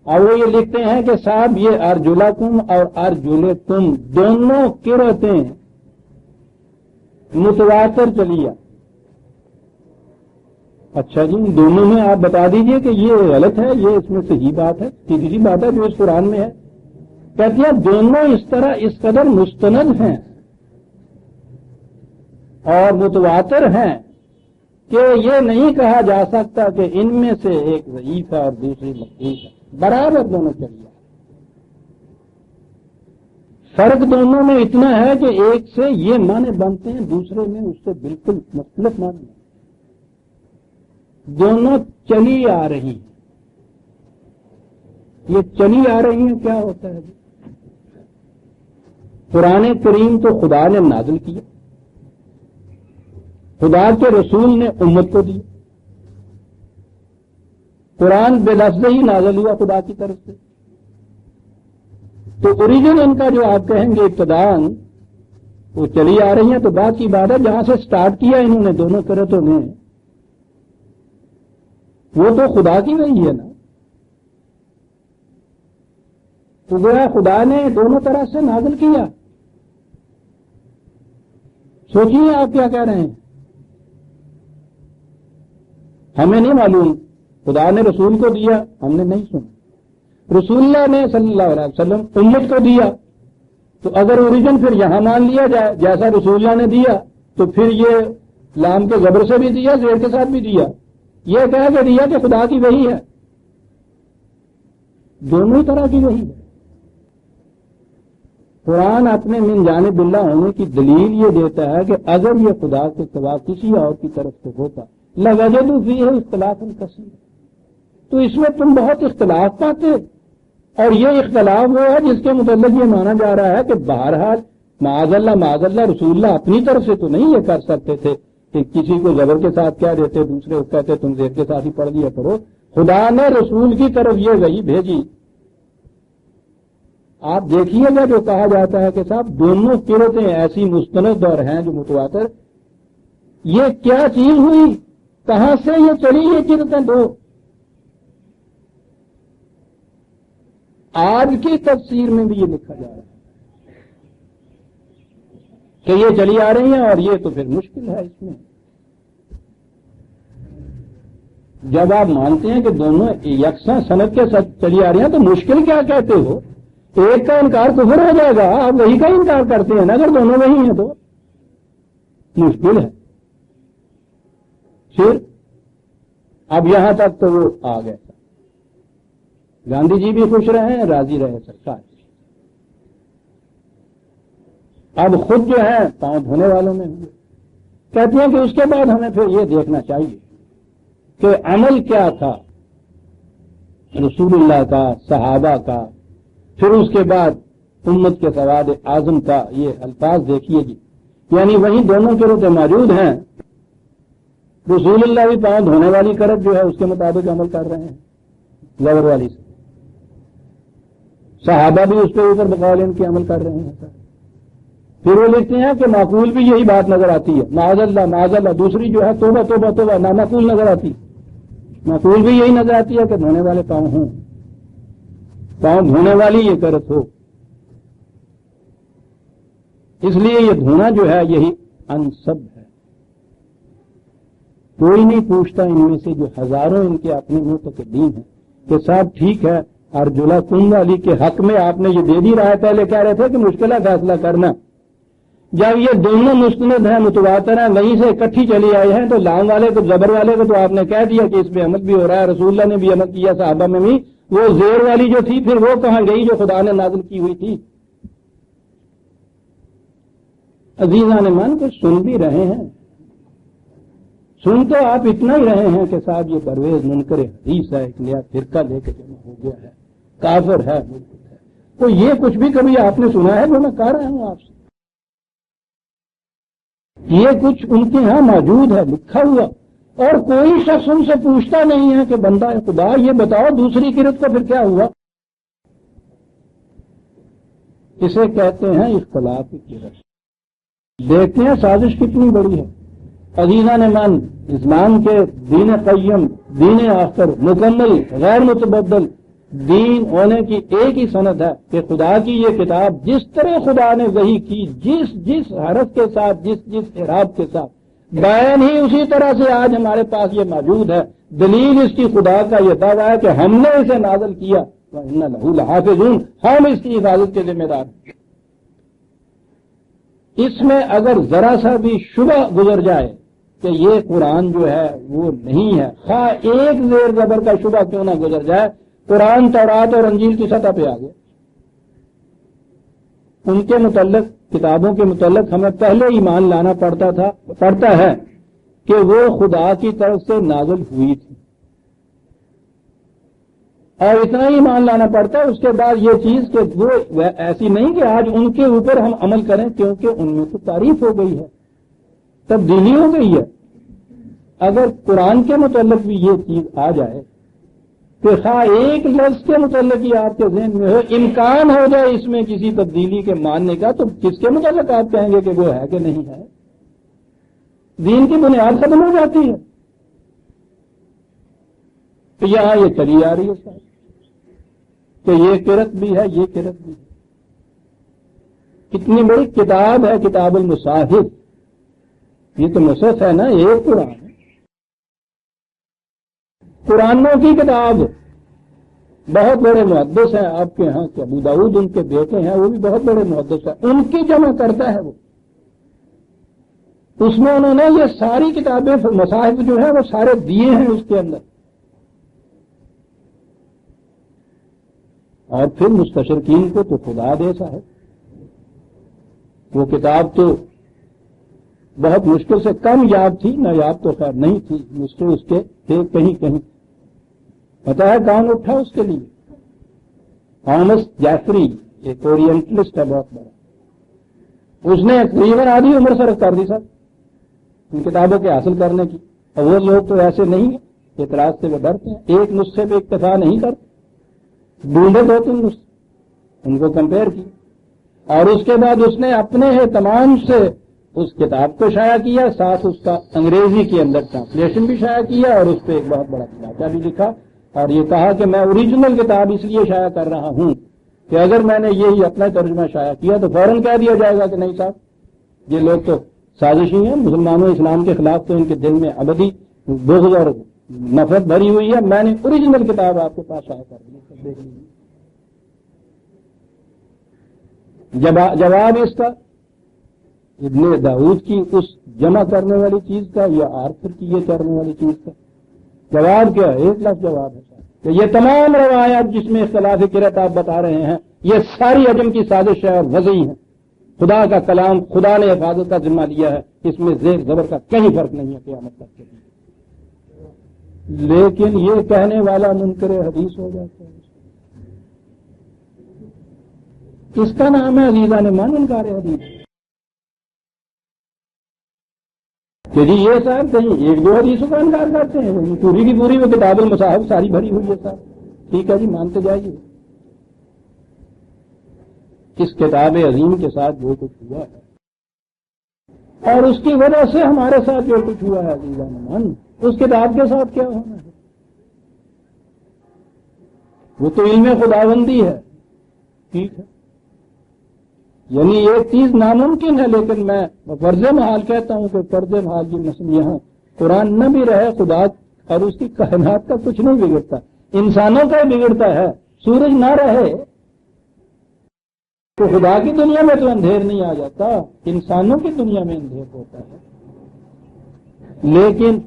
اور وہ یہ لکھتے ہیں کہ صاحب یہ ارجلکم اور ارجلکم دونوں قرأتیں متواتر چلی ہے. اچھا جی، دونوں میں آپ بتا دیجئے کہ یہ غلط ہے، یہ اس میں صحیح بات ہے، تیسری بات ہے جو اس قرآن میں ہے. کہتے ہیں دونوں اس طرح اس قدر مستند ہیں اور متواتر ہیں کہ یہ نہیں کہا جا سکتا کہ ان میں سے ایک ضعیف ہے اور دوسری مقبول ہے. برابر دونوں چلیے. فرق دونوں میں اتنا ہے کہ ایک سے یہ معنی بنتے ہیں، دوسرے میں اس سے بالکل مختلف معنی. دونوں چلی آ رہی ہیں. یہ چلی آ رہی ہیں کیا ہوتا ہے جی؟ قرآن کریم تو خدا نے نازل کیا، خدا کے رسول نے امت کو دیا. قرآن بے لفظ ہی نازل ہوا خدا کی طرف سے. تو اوریجن ان کا جو آپ کہیں گے ابتدان وہ چلی آ رہی ہیں، تو بات کی بات ہے جہاں سے سٹارٹ کیا انہوں نے دونوں قرأتوں نے وہ تو خدا کی وہی ہے نا. تو گویا خدا نے دونوں طرح سے نازل کیا. سوچیے آپ کیا کہہ رہے ہیں. ہمیں نہیں معلوم، خدا نے رسول کو دیا، ہم نے نہیں سنا. رسول اللہ نے صلی اللہ علیہ وسلم امت کو دیا. تو اگر اوریجن پھر یہاں مان لیا جائے جیسا رسول اللہ نے دیا تو پھر یہ لام کے زبر سے بھی دیا، زیر کے ساتھ بھی دیا. یہ کہہ کے دیا کہ خدا کی وہی ہے. دونوں طرح کی وہی ہے. قرآن اپنے من جانب اللہ ہونے کی دلیل یہ دیتا ہے کہ اگر یہ خدا کے سوا کسی اور کی طرف سے ہوتا لوجدوا فیہ اختلافا کثیرا، تو اس میں تم بہت اختلاف پاتے. اور یہ اختلاف وہ ہے جس کے متعلق یہ مانا جا رہا ہے کہ بہرحال معاذ اللہ رسول اللہ اپنی طرف سے تو نہیں یہ کر سکتے تھے کہ کسی کو زبر کے ساتھ کیا دیتے، دوسرے کو کہتے تم زیر کے ساتھ ہی پڑھ لیا کرو. خدا نے رسول کی طرف یہ وحی بھیجی. آپ دیکھیے گا جو کہا جاتا ہے کہ صاحب دونوں قرأتیں ایسی مستند اور ہیں جو متواتر. یہ کیا چیز ہوئی، کہاں سے یہ چلی یہ قرأتیں دو؟ آج کی تفسیر میں بھی یہ لکھا جا رہا ہے کہ یہ چلی آ رہی ہیں، اور یہ تو پھر مشکل ہے اس میں. جب آپ مانتے ہیں کہ دونوں یکساں سند کے ساتھ چلی آ رہی ہیں تو مشکل کیا کہتے ہو؟ ایک کا انکار کفر ہو جائے گا. آپ وہی کا انکار کرتے ہیں نا اگر دونوں وہی ہیں تو. مشکل ہے. پھر اب یہاں تک تو وہ آ گئے. گاندھی جی بھی خوش رہے ہیں, راضی رہے سرکار. اب خود جو ہے پاؤں دھونے والوں میں ہوئے. کہتے ہیں کہ اس کے بعد ہمیں پھر یہ دیکھنا چاہیے کہ عمل کیا تھا رسول اللہ کا, صحابہ کا, پھر اس کے بعد امت کے سواد اعظم کا. یہ الفاظ دیکھیے جی, یعنی وہیں دونوں کے روتے موجود ہیں. رسول اللہ بھی پاؤں دھونے والی کرت جو ہے اس کے مطابق عمل کر رہے ہیں زبر والی سے. صحابہ بھی اس کے اوپر بقول ان کے عمل کر رہے ہیں. پھر وہ لکھتے ہیں کہ معقول بھی یہی بات نظر آتی ہے, معاذ اللہ. دوسری جو ہے توبہ توبہ توبہ نامعقول نظر آتی. معقول بھی یہی نظر آتی ہے کہ دھونے والے پاؤں ہوں, پاؤں دھونے والی یہ کرت ہو. اس لیے یہ دھونا جو ہے یہی انسب ہے. کوئی نہیں پوچھتا ان میں سے جو ہزاروں ان کے اپنے معتقدین ہیں کہ صاحب ٹھیک ہے ارجلا کن والی کے حق میں آپ نے یہ دے دی رہا ہے. پہلے کہہ رہے تھے کہ مشکل ہے فیصلہ کرنا. جب یہ دونوں مستند ہیں, متواتر ہیں, وہیں سے اکٹھی چلی آئے ہیں, تو لام والے کو زبر والے کو تو آپ نے کہہ دیا کہ اس پہ عمل بھی ہو رہا ہے, رسول اللہ نے بھی عمل کیا, صحابہ میں بھی. وہ زیر والی جو تھی پھر وہ کہاں گئی جو خدا نے نازل کی ہوئی تھی؟ عزیزان من کو سن بھی رہے ہیں, سن تو آپ اتنا ہی رہے ہیں کہ صاحب یہ پرویز منکر حدیث ہے, ایک نیا فرقہ لے کے جمع ہو گیا ہے, کافر ہے. تو یہ کچھ بھی کبھی آپ نے سنا ہے جو میں کہہ رہا ہوں آپ سے؟ یہ کچھ ان کے ہاں موجود ہے لکھا ہوا, اور کوئی شخص ان سے پوچھتا نہیں ہے کہ بندہ خدا یہ بتاؤ دوسری کرت کا پھر کیا ہوا. اسے کہتے ہیں اختلاف کی کرت. دیکھتے ہیں سازش کتنی بڑی ہے. عزیزان من, اسلام کے دین قیم, دین آخر, مکمل غیر متبدل دین ہونے کی ایک ہی سند ہے کہ خدا کی یہ کتاب جس طرح خدا نے وحی کی, جس حرف کے ساتھ, جس اعراب کے ساتھ بیان ہی اسی طرح سے آج ہمارے پاس یہ موجود ہے. دلیل اس کی خدا کا یہ دعویٰ ہے کہ ہم نے اسے نازل کیا, وَإِنَّ لَهُ لَحَافِظُونَ, ہم اس کی حفاظت کے ذمہ دار ہیں. اس میں اگر ذرا سا بھی شبہ گزر جائے کہ یہ قرآن جو ہے وہ نہیں ہے, خواہ ایک زیر زبر کا شبہ کیوں نہ گزر جائے, قرآن تورات اور انجیل کی سطح پہ آ گیا. ان کے متعلق, کتابوں کے متعلق ہمیں پہلے ایمان لانا پڑتا ہے کہ وہ خدا کی طرف سے نازل ہوئی تھی, اور اتنا ہی ایمان لانا پڑتا ہے. اس کے بعد یہ چیز کہ وہ ایسی نہیں کہ آج ان کے اوپر ہم عمل کریں, کیونکہ ان میں تو تعریف ہو گئی ہے, تبدیلی ہو گئی ہے. اگر قرآن کے متعلق بھی یہ چیز آ جائے کہ خواہ ایک لفظ کے متعلق ہی آپ کے ذہن میں ہو, امکان ہو جائے اس میں کسی تبدیلی کے ماننے کا, تو کس کے متعلق آپ کہیں گے کہ وہ ہے کہ نہیں ہے؟ دین کی بنیاد ختم ہو جاتی ہے. تو یہاں یہ چلی آ رہی ہے صاحب کہ یہ کرت بھی ہے, یہ کرت بھی ہے. کتنی بڑی کتاب ہے کتاب المصاحف. یہ تو مصحف ہے نا, ایک قرآن ہے, قرآنوں کی کتاب. بہت بڑے محدث ہیں آپ کے ہاں کہ ابو داؤد ان کے بیٹے ہیں, وہ بھی بہت بڑے محدث ہیں, ان کی جمع کرتا ہے وہ. اس میں انہوں نے یہ ساری کتابیں مصاحف جو ہے وہ سارے دیے ہیں اس کے اندر. اور پھر مستشرقین کو تو خدا دیسا ہے. وہ کتاب تو بہت مشکل سے کم یاب تھی, نایاب تو خیر نہیں تھی, مشکل اس کے تھے کہیں کہیں. پتا ہے کون اٹھا اس کے لیے؟ تھامس جیفری, ایک اورینٹلسٹ ہے بہت بڑا. اس نے تقریباً آدھی عمر صرف کر دی سر ان کتابوں کے حاصل کرنے کی. اور وہ لوگ تو ایسے نہیں ہیں, اعتراض سے وہ ڈرتے ہیں, ایک نسخے پہ اکتفا نہیں کرتے, ڈھونڈے دو تین نسخے, ان کو کمپیئر کی. اور اس کے بعد اس نے اپنے اہتمام سے اس کتاب کو شائع کیا, ساتھ اس کا انگریزی کے اندر ٹرانسلیشن بھی شائع کیا, اور اس پہ ایک بہت بڑا خلاصہ بھی لکھا, اور یہ کہا کہ میں اوریجنل کتاب اس لیے شائع کر رہا ہوں کہ اگر میں نے یہی اپنا ترجمہ شائع کیا تو فوراً کہہ دیا جائے گا کہ نہیں صاحب یہ لوگ تو سازشی ہیں, مسلمانوں اسلام کے خلاف, تو ان کے دل میں ابدی بغض اور نفرت بھری ہوئی ہے. میں نے اوریجنل کتاب آپ کے پاس شائع کر دی, دیکھ لیجیے. جواب اس کا ابن داؤد کی اس جمع کرنے والی چیز کا یا آرثر کی یہ کرنے والی چیز کا؟ جواب کیا ہے؟ ایک لفظ جواب ہے کہ یہ تمام روایات جس میں اختلاف قرأت آپ بتا رہے ہیں یہ ساری عجم کی سازش ہے اور وضعی ہے. خدا کا کلام، خدا نے حفاظت کا ذمہ لیا ہے، اس میں زیر زبر کا کہیں فرق نہیں ہے قیامت تک کے لیے. لیکن یہ کہنے والا منکر حدیث ہو جاتا ہے. اس کا نام ہے عزیزان من انکار حدیث. کہ جی یہ صاحب کہیں ایک دو حدیثوں کا انکار کرتے ہیں، پوری کی پوری وہ کتاب المصاحف ساری بھری ہوئی ہے صاحب. ٹھیک ہے جی، مانتے جائیے. اس کتاب عظیم کے ساتھ جو کچھ ہوا ہے اور اس کی وجہ سے ہمارے ساتھ جو کچھ ہوا ہے عزیزان من، اس کتاب کے ساتھ کیا ہونا ہے؟ وہ تو علم خداوندی ہے. ٹھیک ہے، یعنی ایک چیز ناممکن ہے، لیکن میں فرض محال کہتا ہوں کہ فرض محال یہ مسئلہ یہاں قرآن نہ بھی رہے، خدا اور اس کی کائنات کا کچھ نہیں بگڑتا، انسانوں کا بگڑتا ہے. سورج نہ رہے تو خدا کی دنیا میں تو اندھیر نہیں آ جاتا، انسانوں کی دنیا میں اندھیر ہوتا ہے. لیکن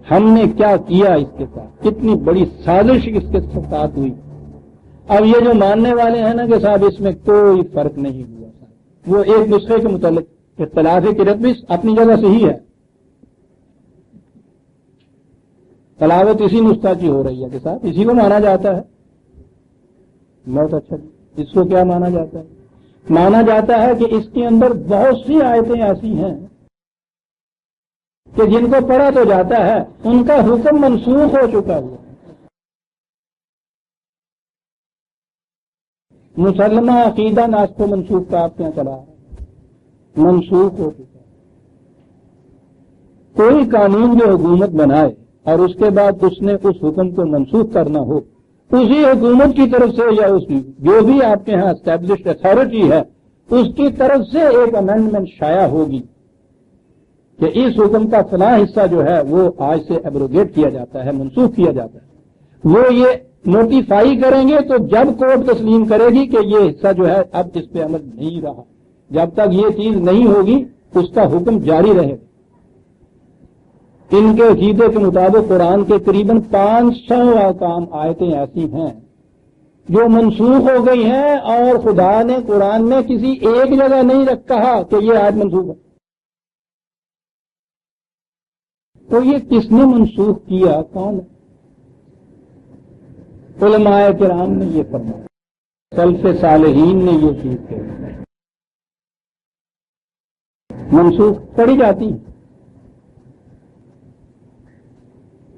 ہم نے کیا کیا اس کے ساتھ؟ کتنی بڑی سازش اس کے ساتھ ہوئی. اب یہ جو ماننے والے ہیں نا کہ صاحب اس میں کوئی فرق نہیں ہوا، وہ ایک نسخے کے متعلق اختلاف قرأت بھی اپنی جگہ صحیح ہے. تلاوت اسی نسخہ کی ہو رہی ہے کہ صاحب اسی کو مانا جاتا ہے. بہت اچھا. اس کو کیا مانا جاتا ہے؟ مانا جاتا ہے کہ اس کے اندر بہت سی آیتیں ایسی ہیں کہ جن کو پڑھا تو جاتا ہے، ان کا حکم منسوخ ہو چکا ہے. مسلمہ عقیدہ ناسخ و منسوخ کا آپ کے یہاں چلا ہے، منسوخ ہو چکا ہے. کوئی قانون جو حکومت بنائے اور اس کے بعد اس نے اس حکم کو منسوخ کرنا ہو، اسی حکومت کی طرف سے یا اس کی جو بھی آپ کے ہاں اسٹیبلشڈ اتھارٹی ہے اس کی طرف سے ایک امینڈمنٹ شائع ہوگی کہ اس حکم کا فلاں حصہ جو ہے وہ آج سے ایبروگیٹ کیا جاتا ہے، منسوخ کیا جاتا ہے. وہ یہ نوٹیفائی کریں گے تو جب کورٹ تسلیم کرے گی کہ یہ حصہ جو ہے اب اس پہ عمل نہیں رہا، جب تک یہ چیز نہیں ہوگی اس کا حکم جاری رہے گا. ان کے عقیدے کے مطابق قرآن کے قریباً 500 احکام آیتیں ایسی ہیں جو منسوخ ہو گئی ہیں اور خدا نے قرآن میں کسی ایک جگہ نہیں کہا کہ یہ آیت منسوخ ہے. تو یہ کس نے منسوخ کیا؟ کون ہے؟ علماء کرام نے یہ فرمایا، سلف صالحین نے یہ چیز کہی. منسوخ پڑھی جاتی ہے.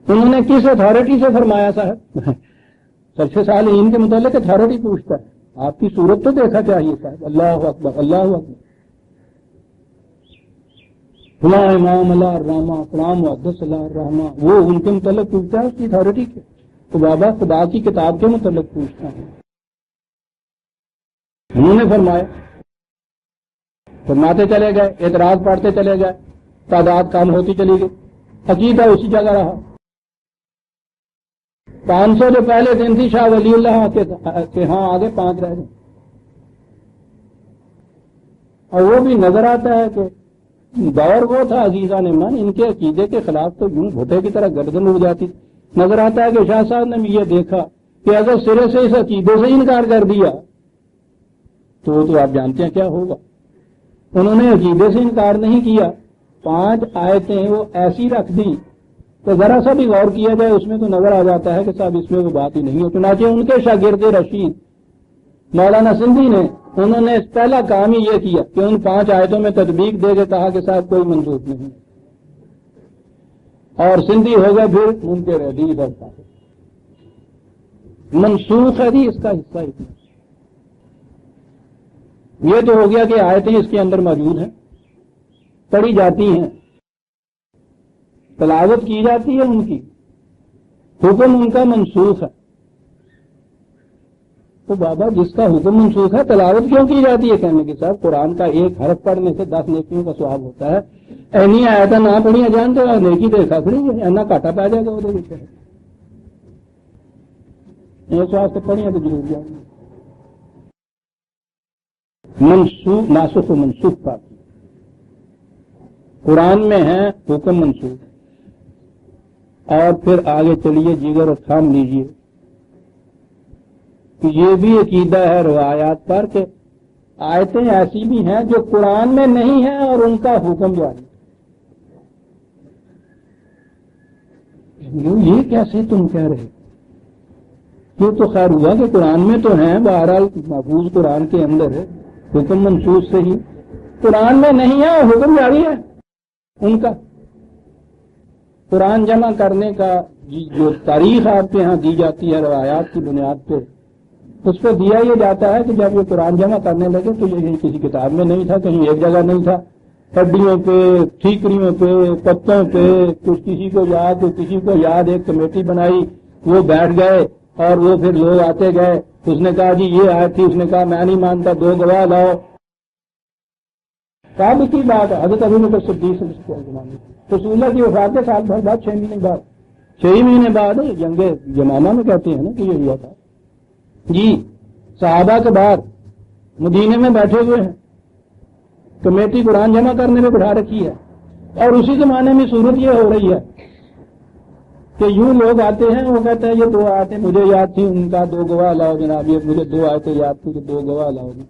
انہوں نے کس اتھارٹی سے فرمایا صاحب؟ سلف صالحین کے متعلق اتھارٹی پوچھتا ہے، آپ کی صورت تو دیکھا چاہیے صاحب. اللہ اکبر، اللہ اکبر. فلاں امام اللہ الرحمہ، فلاں محدث اللہ الرحمہ، وہ ان کے متعلق پوچھتا ہے اس کی اتھارٹی کے. تو بابا خدا کی کتاب کے متعلق پوچھتا ہے. انہوں نے فرمایا، فرماتے چلے گئے، اعتراض پڑھتے چلے گئے، تعداد کم ہوتی چلی گئی، عقیدہ اسی جگہ رہا. 500 جو پہلے دن تھی شاہ ولی اللہ کے ہاں آگے 5 رہ گئے. اور وہ بھی نظر آتا ہے کہ دور وہ تھا عزیزان من، ان کے عقیدے کے خلاف تو یوں بھٹے کی طرح گردن اڑ جاتی. نظر آتا ہے کہ شاہ صاحب نے بھی یہ دیکھا کہ اگر سرے سے اس عقیدے سے انکار کر دیا تو آپ جانتے ہیں کیا ہوگا. انہوں نے عقیدے سے انکار نہیں کیا، 5 آیتیں وہ ایسی رکھ دی تو ذرا سا بھی غور کیا جائے اس میں تو نظر آ جاتا ہے کہ صاحب اس میں وہ بات ہی نہیں ہو. چنانچہ ان کے شاگرد رشید مولانا سندھی نے انہوں نے پہلا کام ہی یہ کیا کہ ان 5 آیتوں میں تطبیق دے کے کہا کہ صاحب کوئی منسوخ نہیں، اور سندھی ہو گئے پھر ان کے ردیف اور منسوخ ہے جی اس کا حصہ ہی. یہ تو ہو گیا کہ آیتیں اس کے اندر موجود ہیں، پڑھی جاتی ہیں، تلاوت کی جاتی ہے، ان کی حکم ان کا منسوخ ہے. تو بابا جس کا حکم منسوخ ہے تلاوت کیوں کی جاتی ہے؟ کہنے کے ساتھ قرآن کا ایک حرف پڑھنے سے 10 نیکیوں کا ثواب ہوتا ہے. اینی آیتیں نہ پڑھیاں جان تو نیکی تو کھڑی ہے، اینا گھاٹا پی جائے گا وہ اس واسطے پڑھیاں تو ضرور جائیں. منسوخ ناسخ و منسوخ کا قرآن میں ہے حکم منسوخ، اور پھر آگے چلیے جگر اور تھام لیجیے کہ یہ بھی عقیدہ ہے روایات پر کہ آیتیں ایسی بھی ہیں جو قرآن میں نہیں ہیں اور ان کا حکم جاری۔ یہ کیسے تم کہہ رہے؟ یہ تو خیر ہوا کہ قرآن میں تو ہیں، بہرحال محفوظ قرآن کے اندر ہے، حکم منسوخ سے ہی قرآن میں نہیں ہے اور حکم جاری ہے ان کا۔ قرآن جمع کرنے کا جو تاریخ آپ کے ہاں دی جاتی ہے روایات کی بنیاد پہ، اس پہ دیا یہ جاتا ہے کہ جب یہ قرآن جمع کرنے لگے تو یہ کسی کتاب میں نہیں تھا، کہیں ایک جگہ نہیں تھا، ہڈیوں پہ، ٹھیکریوں پہ، پتوں پہ، کچھ کسی کو یاد تو کسی کو یاد، ایک کمیٹی بنائی، وہ بیٹھ گئے اور وہ پھر لوگ آتے گئے، اس نے کہا جی یہ آیت تھی، اس نے کہا میں نہیں مانتا، 2 گواہ لاؤ۔ کب کی بات ہے؟ حضرت ابو بکر صدیق زمانے رسول اللہ کی وفات کے سال بھر بعد 6 مہینے بعد، 6 مہینے بعد جنگ یمامہ میں کہتے ہیں نا کہ یہ ہوا تھا جی۔ صحابہ کے بعد مدینے میں بیٹھے ہوئے ہیں، کمیٹی قرآن جمع کرنے میں بٹھا رکھی ہے، اور اسی زمانے میں صورت یہ ہو رہی ہے کہ یوں لوگ آتے ہیں، وہ کہتے ہیں یہ 2 آیتیں مجھے یاد تھی، ان کا 2 گواہ لاؤ جناب، یہ مجھے 2 آیتیں یاد تھی کہ 2 گواہ لاؤ جی۔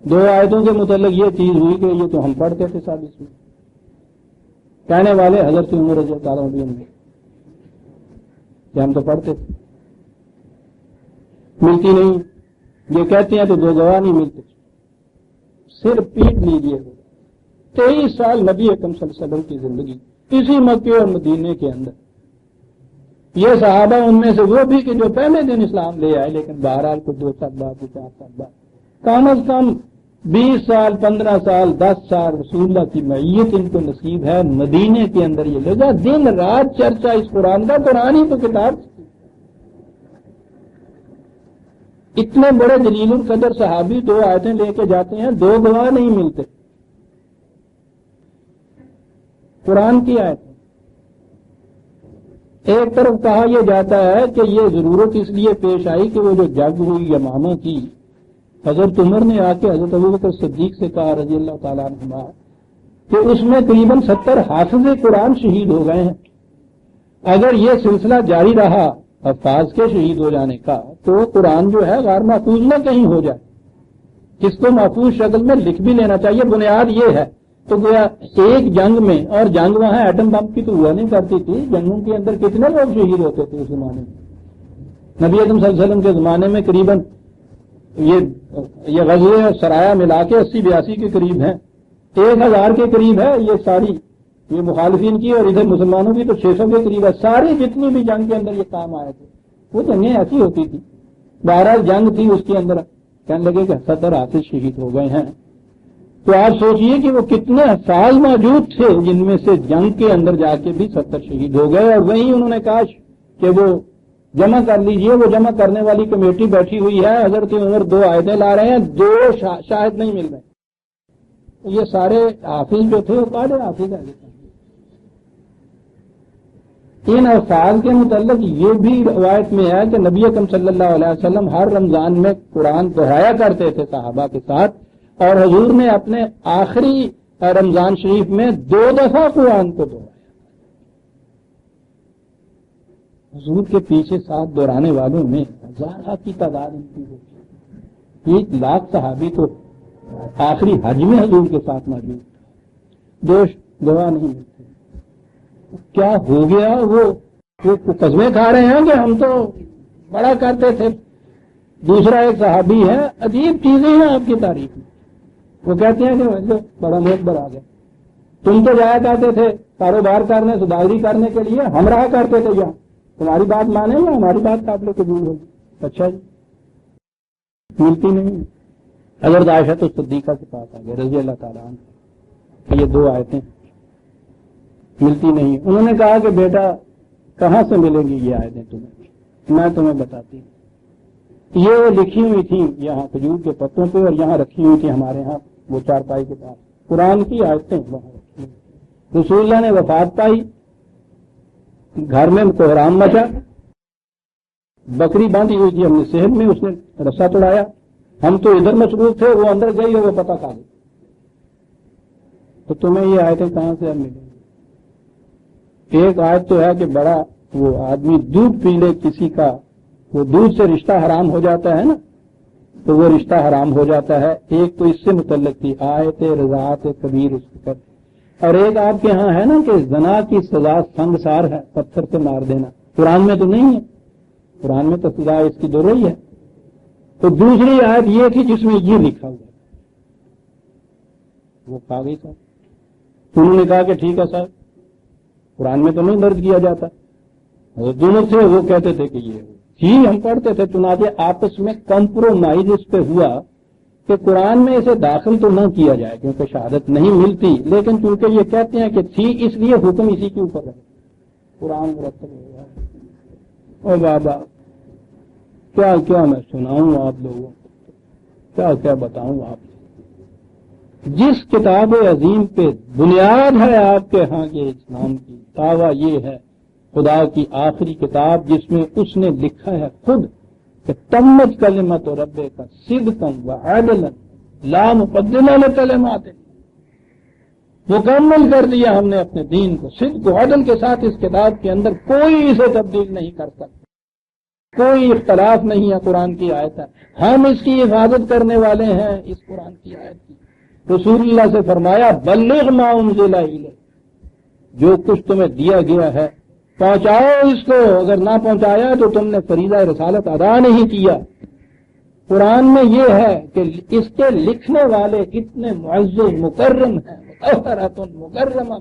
2 آیتوں کے متعلق یہ چیز ہوئی کہ یہ تو ہم پڑھتے تھے صاحب، اس میں کہنے والے حضرت عمر رضی اللہ عنہ کہ ہم تو پڑھتے تھے، ملتی نہیں، یہ کہتے ہیں تو 2 گواہ نہیں ملتے، صرف پیٹ لیجیے۔ 23 سال نبی اکرم صلی اللہ علیہ وسلم کی زندگی اسی مکے اور مدینے کے اندر، یہ صحابہ ان میں سے وہ بھی کہ جو پہلے دن اسلام لے آئے، لیکن بہرحال کو 2 سال بعد 4 سال بعد، کم از کم 20 سال 15 سال 10 سال رسول اللہ کی معیت ان کو نصیب ہے۔ مدینے کے اندر یہ لگا دن رات چرچا اس قرآن کا، قرآن ہی تو کتاب۔ اتنے بڑے جلیل القدر صحابی 2 آیتیں لے کے جاتے ہیں، 2 گواہ نہیں ملتے، قرآن کی آیت۔ ایک طرف کہا یہ جاتا ہے کہ یہ ضرورت اس لیے پیش آئی کہ وہ جو جنگ ہوئی یمامہ کی، حضرت عمر نے آ کے حضرت ابوبکر صدیق سے کہا رضی اللہ تعالیٰ عنہ کہ اس میں تقریباً 70 حافظ قرآن شہید ہو گئے ہیں، اگر یہ سلسلہ جاری رہا حفاظ کے شہید ہو جانے کا تو قرآن جو ہے غیر محفوظ نہ کہیں ہو جائے، اس کو محفوظ شکل میں لکھ بھی لینا چاہیے۔ بنیاد یہ ہے تو گویا ایک جنگ میں، اور جنگ وہاں ایٹم بم کی تو ہوا نہیں کرتی تھی، جنگوں کے اندر کتنے لوگ شہید ہوتے تھے اس زمانے میں۔ نبی اکرم صلی اللہ علیہ وسلم کے زمانے میں قریباً یہ غزوے سرایا ملا کے 80-82 کے قریب ہیں، 1000 کے قریب ہے یہ ساری، یہ مخالفین کی اور ادھر مسلمانوں کی تو 600 کے قریب ہے۔ ساری جتنی بھی جنگ کے اندر یہ کام آئے تھے وہ جنگیں ایسی ہوتی تھی، بہرحال جنگ تھی، اس کے اندر کہنے لگے کہ 70 حافظ شہید ہو گئے ہیں۔ تو آپ سوچئے کہ وہ کتنے حفاظ موجود تھے جن میں سے جنگ کے اندر جا کے بھی 70 شہید ہو گئے، اور وہیں انہوں نے کہا کہ وہ جمع کر لیجئے۔ وہ جمع کرنے والی کمیٹی بیٹھی ہوئی ہے، حضرت عمر 2 آیتیں لا رہے ہیں، 2 شاہد نہیں مل رہے۔ یہ سارے حافظ جو تھے وہ پڑھے حافظ ہیں۔ ان الفاظ کے متعلق یہ بھی روایت میں ہے کہ نبی اکرم صلی اللہ علیہ وسلم ہر رمضان میں قرآن دہرایا کرتے تھے صحابہ کے ساتھ، اور حضور نے اپنے آخری رمضان شریف میں 2 دفعہ قرآن کو دہرایا۔ حضور کے پیچھے ساتھ دہرانے والوں میں 1000 کی تعداد ان کی ہوتی، 1 لاکھ صحابی تو آخری حج میں حضور کے ساتھ موجود، 2 گواہ نہیں ملتے۔ کیا ہو گیا؟ وہ قسمیں کھا رہے ہیں کہ ہم تو بڑا کرتے تھے۔ دوسرا ایک صحابی ہے، عجیب چیزیں ہیں آپ کی تاریخ میں، وہ کہتے ہیں کہ بڑا معتبر آ گیا، تم تو جایا کرتے تھے کاروبار کرنے، سوداگری کرنے کے لیے، ہم رہا کرتے تھے یہاں، تمہاری بات مانے یا ہماری بات قابل قبول ہوگی؟ اچھا جی، ملتی نہیں۔ حضرت عائشہ تو صدیقہ کے پاس آ گئے رضی اللہ تعالیٰ عنہ کہ یہ 2 آیتیں ملتی نہیں۔ انہوں نے کہا کہ بیٹا کہاں سے ملیں گی یہ آیتیں تمہیں؟ میں تمہیں بتاتی ہوں، یہ لکھی ہوئی تھی یہاں کھجور کے پتوں پہ، اور یہاں رکھی ہوئی تھی ہمارے ہاں وہ چارپائی کے پاس، قرآن کی آیتیں وہاں رکھی ہوئی۔ رسول اللہ نے وفات پائی، گھر میں کوہرام مچا، بکری باندھی ہوئی تھی ہم نے صحن میں، اس نے رسا توڑایا، ہم تو ادھر مصروف تھے، وہ اندر گئی اور وہ پتہ کھا گئی۔ تو تمہیں یہ آیتیں کہاں سے اب ملیں گی؟ ایک آیت تو ہے کہ بڑا وہ آدمی دودھ پی لے کسی کا، وہ دودھ سے رشتہ حرام ہو جاتا ہے نا، تو وہ رشتہ حرام ہو جاتا ہے. ایک تو اس سے متعلق تھی آیت رضاعت کبیر اس پر، اور ایک آپ کے ہاں ہے نا کہ زنا کی سزا سنگسار ہے، پتھر سے مار دینا. قرآن میں تو نہیں ہے، قرآن میں تو سزا اس کی دو رہی ہے. تو دوسری آیت یہ تھی جس میں یہ لکھا ہوا، وہ کھا گئی صاحب. انہوں نے کہا کہ ٹھیک ہے صاحب، قرآن میں تو نہیں درج کیا جاتا. دونوں تھے وہ کہتے تھے کہ یہ جی ہم پڑھتے تھے. چنانچہ آپس میں کمپرومائز اس پہ ہوا کہ قرآن میں اسے داخل تو نہ کیا جائے کیونکہ شہادت نہیں ملتی، لیکن چونکہ یہ کہتے ہیں کہ تھی اس لیے حکم اسی کے اوپر ہے. قرآن مرتب ہو گیا. اور بابا کیا کیا میں سناؤں آپ لوگوں کو، کیا کیا بتاؤں آپ کو. جس کتاب عظیم پہ بنیاد ہے آپ کے ہاں کے اسلام کی، دعویٰ یہ ہے خدا کی آخری کتاب جس میں اس نے لکھا ہے خود کہ تمت کلمت رب کا صدقاً و عدلا لا مبدل لکلماتہ، مکمل کر دیا ہم نے اپنے دین کو صدق و عدل کے ساتھ. اس کتاب کے اندر کوئی اسے تبدیل نہیں کر سکتا، کوئی اختلاف نہیں ہے. قرآن کی آیت ہے، ہم اس کی حفاظت کرنے والے ہیں اس قرآن کی آیت کی. رسول اللہ سے فرمایا بلغ ما انزل الیک، جو کچھ تمہیں دیا گیا ہے پہنچاؤ اس کو، اگر نہ پہنچایا تو تم نے فریضہ رسالت ادا نہیں کیا. قرآن میں یہ ہے کہ اس کے لکھنے والے اتنے معزز مکرم ہیں، مطہرۃ مکرمہ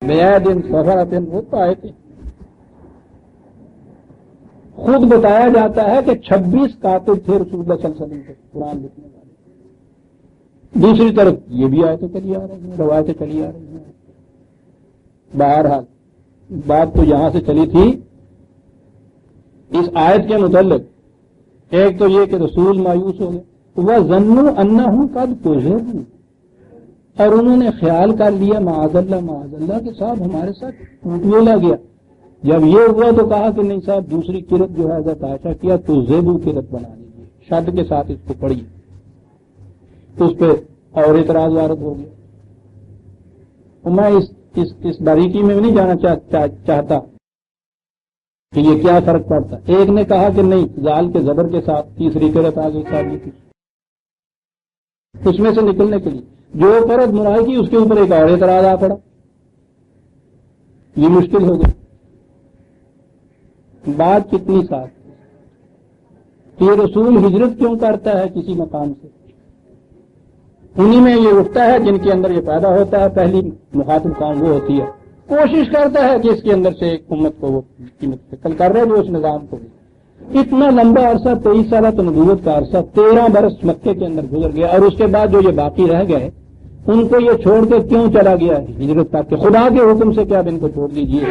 بیاد صفرۃ، وہ تو آئے تھے. خود بتایا جاتا ہے کہ 26 کاتب تھے رسول اللہ صلی اللہ علیہ وسلم کے قرآن لکھنے والے. دوسری طرف یہ بھی آیتیں چلی آ رہی ہیں، روایتیں چلی آ رہی ہیں. بہرحال بات تو یہاں سے چلی تھی اس آیت کے متعلق. ایک تو یہ کہ رسول مایوس ہو گئے، وہ ظنوا انہم قد کذبوا، اور انہوں نے خیال کر لیا معاذ اللہ کہ صاحب ہمارے ساتھ جھوٹ بولا گیا. جب یہ ہوا تو کہا کہ نہیں صاحب دوسری قرت جو ہے حضرت عائشہ کیا تو زیبو قرت بنا لیجیے، شد کے ساتھ اس کو پڑھیے. اس پہ اور اعتراض وارد ہو گیا. میں اس باریکی میں نہیں جانا چاہتا کہ یہ کیا فرق پڑتا. ایک نے کہا کہ نہیں زال کے زبر کے ساتھ تیسری قرت آ گئی صاحب کی، اس میں سے نکلنے کے لیے جو قرت مراد کی اس کے اوپر ایک اور اعتراض آ پڑا. یہ مشکل ہو گئی. بات کتنی صاف کہ یہ رسول ہجرت کیوں کرتا ہے کسی مقام سے؟ انہی میں یہ اٹھتا ہے جن کے اندر یہ پیدا ہوتا ہے. پہلی مخاطب قوم وہ ہوتی ہے، کوشش کرتا ہے کہ اس کے اندر سے ایک امت کو وہ منتقل کر رہے جو اس نظام کو بھی. اتنا لمبا عرصہ 23 سالہ تو نبوت کا عرصہ 13 برس مکے کے اندر گزر گیا، اور اس کے بعد جو یہ باقی رہ گئے ان کو یہ چھوڑ کے کیوں چلا گیا ہجرت تک کہ خدا کے حکم سے کیا ان کو چھوڑ دیجیے.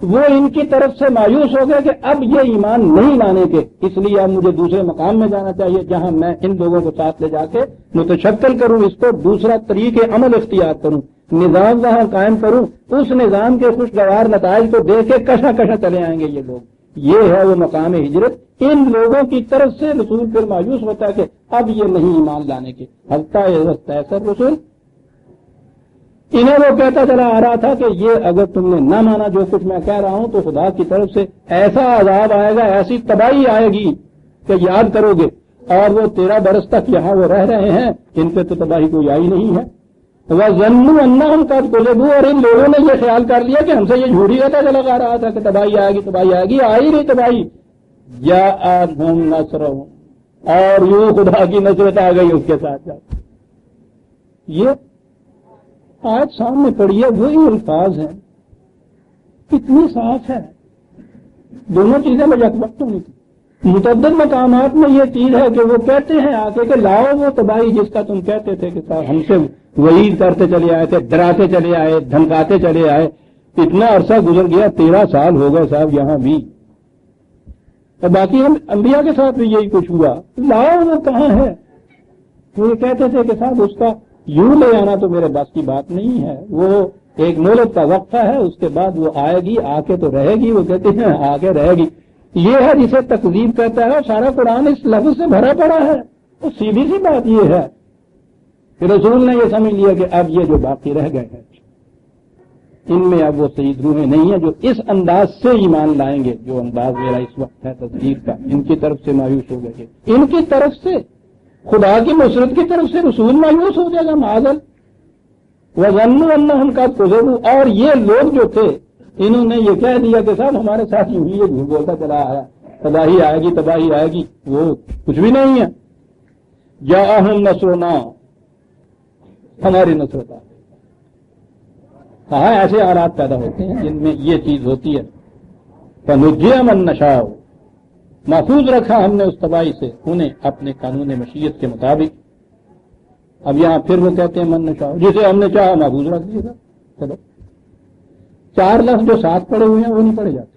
وہ ان کی طرف سے مایوس ہو گئے کہ اب یہ ایمان نہیں لانے کے، اس لیے اب مجھے دوسرے مقام میں جانا چاہیے جہاں میں ان لوگوں کو ساتھ لے جا کے متشکل کروں، اس کو دوسرا طریق عمل اختیار کروں، نظام وہاں قائم کروں. اس نظام کے خوشگوار نتائج کو دیکھ کے کشا کشا چلے آئیں گے یہ لوگ. یہ ہے وہ مقام ہجرت. ان لوگوں کی طرف سے رسول پھر مایوس ہوتا ہے کہ اب یہ نہیں ایمان لانے کے. حتیٰ رسول انہیں وہ کہتا چلا آ رہا تھا کہ یہ اگر تم نے نہ مانا جو کچھ میں کہہ رہا ہوں تو خدا کی طرف سے ایسا عذاب آئے گا، ایسی تباہی آئے گی کہ یاد کرو گے. اور وہ 13 برس تک یہاں وہ رہ رہے ہیں، ان پہ تو تباہی کوئی آئی نہیں ہے. وَظَنُّوا أَنَّهُمْ قَدْ كَذَبُوا، اور ان لوگوں نے یہ خیال کر لیا کہ ہم سے یہ جھوٹی کہتا چلا آ رہا تھا کہ تباہی آئے گی تباہی آئے گی. آئی نہیں تباہی. جاءتْهُمْ نَصْرُهُمْ، اور یوں خدا کی نصرت آ گئی اس کے ساتھ. یہ آج سامنے پڑی ہے، وہی الفاظ ہیں، کتنی صاف ہے. دونوں چیزیں میں یکوقت ہونی تھی. متعدد مقامات میں یہ چیز ہے کہ وہ کہتے ہیں آ کے کہ لاؤ وہ تباہی جس کا تم کہتے تھے کہ صاحب ہم سے وعید کرتے چلے آئے تھے، ڈراتے چلے آئے، دھمکاتے چلے آئے. اتنا عرصہ گزر گیا، 13 سال ہو گئے صاحب یہاں بھی، اور باقی ہم انبیاء کے ساتھ بھی یہی کچھ ہوا. لاؤ وہ کہاں ہے؟ وہ یہ کہتے تھے کہ صاحب اس کا یوں لے آنا تو میرے بس کی بات نہیں ہے. وہ ایک مہلت کا وقفہ ہے، اس کے بعد وہ آئے گی، آ کے تو رہے گی. وہ کہتے ہیں آ کے رہے گی. یہ ہے جسے تکذیب کہتا ہے. سارا قرآن اس لفظ سے بھرا پڑا ہے. تو سیدھی سی بات یہ ہے پھر رسول نے یہ سمجھ لیا کہ اب یہ جو باقی رہ گئے ہیں ان میں اب وہ سعید روحیں نہیں ہیں جو اس انداز سے ایمان لائیں گے جو انداز میرا اس وقت ہے تصدیق کا. ان کی طرف سے مایوس ہو گئے, ان کی طرف سے خدا کی نصرت کی طرف سے رسول مایوس ہو جائے گا معاذل وظنوا انہم قد کذبوا. اور یہ لوگ جو تھے انہوں نے یہ کہہ دیا کہ صاحب ہمارے ساتھ یوں ہی یہ جھوٹ بولتا چلا آیا, تباہی آئے گی, وہ کچھ بھی نہیں ہے. جاءہم نصرنا, ہماری نصرت آ. کہا ایسے حالات پیدا ہوتے ہیں جن میں یہ چیز ہوتی ہے. فنجی من نشاء, محفوظ رکھا ہم نے اس تباہی سے انہیں اپنے قانون مشیت کے مطابق. اب یہاں پھر وہ کہتے ہیں من نشاء, جسے ہم نے چاہا محفوظ رکھ دیا. چلو 4 لفظ جو ساتھ پڑے ہوئے ہیں وہ نہیں پڑے جاتے.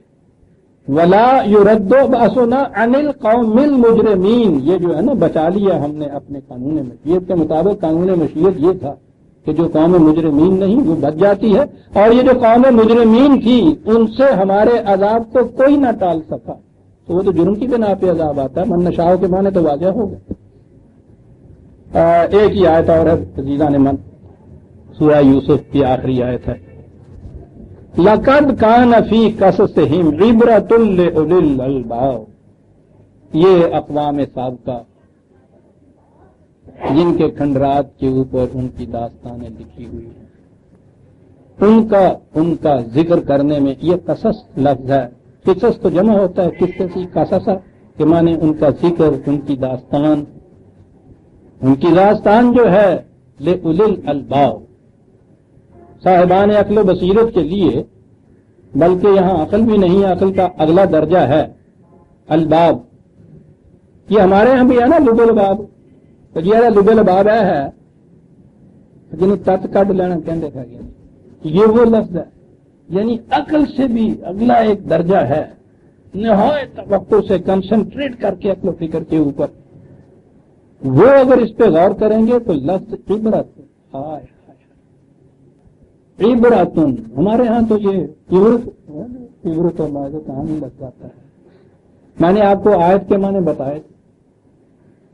ولا یرد باسنا عن القوم المجرمین, یہ جو ہے نا بچا لیا ہم نے اپنے قانون مشیت کے مطابق. قانون مشیت یہ تھا کہ جو قوم مجرمین نہیں وہ بچ جاتی ہے, اور یہ جو قوم مجرمین تھی ان سے ہمارے عذاب کو کوئی نہ ٹال سکا. تو وہ تو جرم کی بنا پہ عذاب آتا ہے. من نشاء کے معنی تو واضح ہو گئے. ایک ہی آیت اور ہے عزیزان من, سورہ یوسف کی آخری آیت ہے. لقد کان فی قصصہم عبرۃ لأولی الالباب, یہ اقوام سابقہ جن کے کھنڈرات کے اوپر ان کی داستانیں لکھی ہوئی ہیں, ان کا ذکر کرنے میں یہ قصص لفظ ہے. قصص تو جمع ہوتا ہے قصے سی قصص کہ مانے ان کا ذکر, ان کی داستان جو ہے لأولی الالباب, صاحبان عقل و بصیرت کے لیے. بلکہ یہاں عقل بھی نہیں ہے, عقل کا اگلا درجہ ہے الباب. یہ ہمارے یہاں بھی ہے نا لب الباب, تو یہ لب الباب ہے جن تت کڈ لینا کہندے تھے, یہ وہ لفظ ہے. یعنی عقل سے بھی اگلا ایک درجہ ہے, نہایت توقع سے کنسنٹریٹ کر کے عقل و فکر کے اوپر. وہ اگر اس پہ غور کریں گے تو لفظ عبرت, عبرتن, ہمارے ہاں تو یہ عبرت اور موعظہ کہاں نہیں لگ جاتا ہے. میں نے آپ کو آیت کے معنی بتائے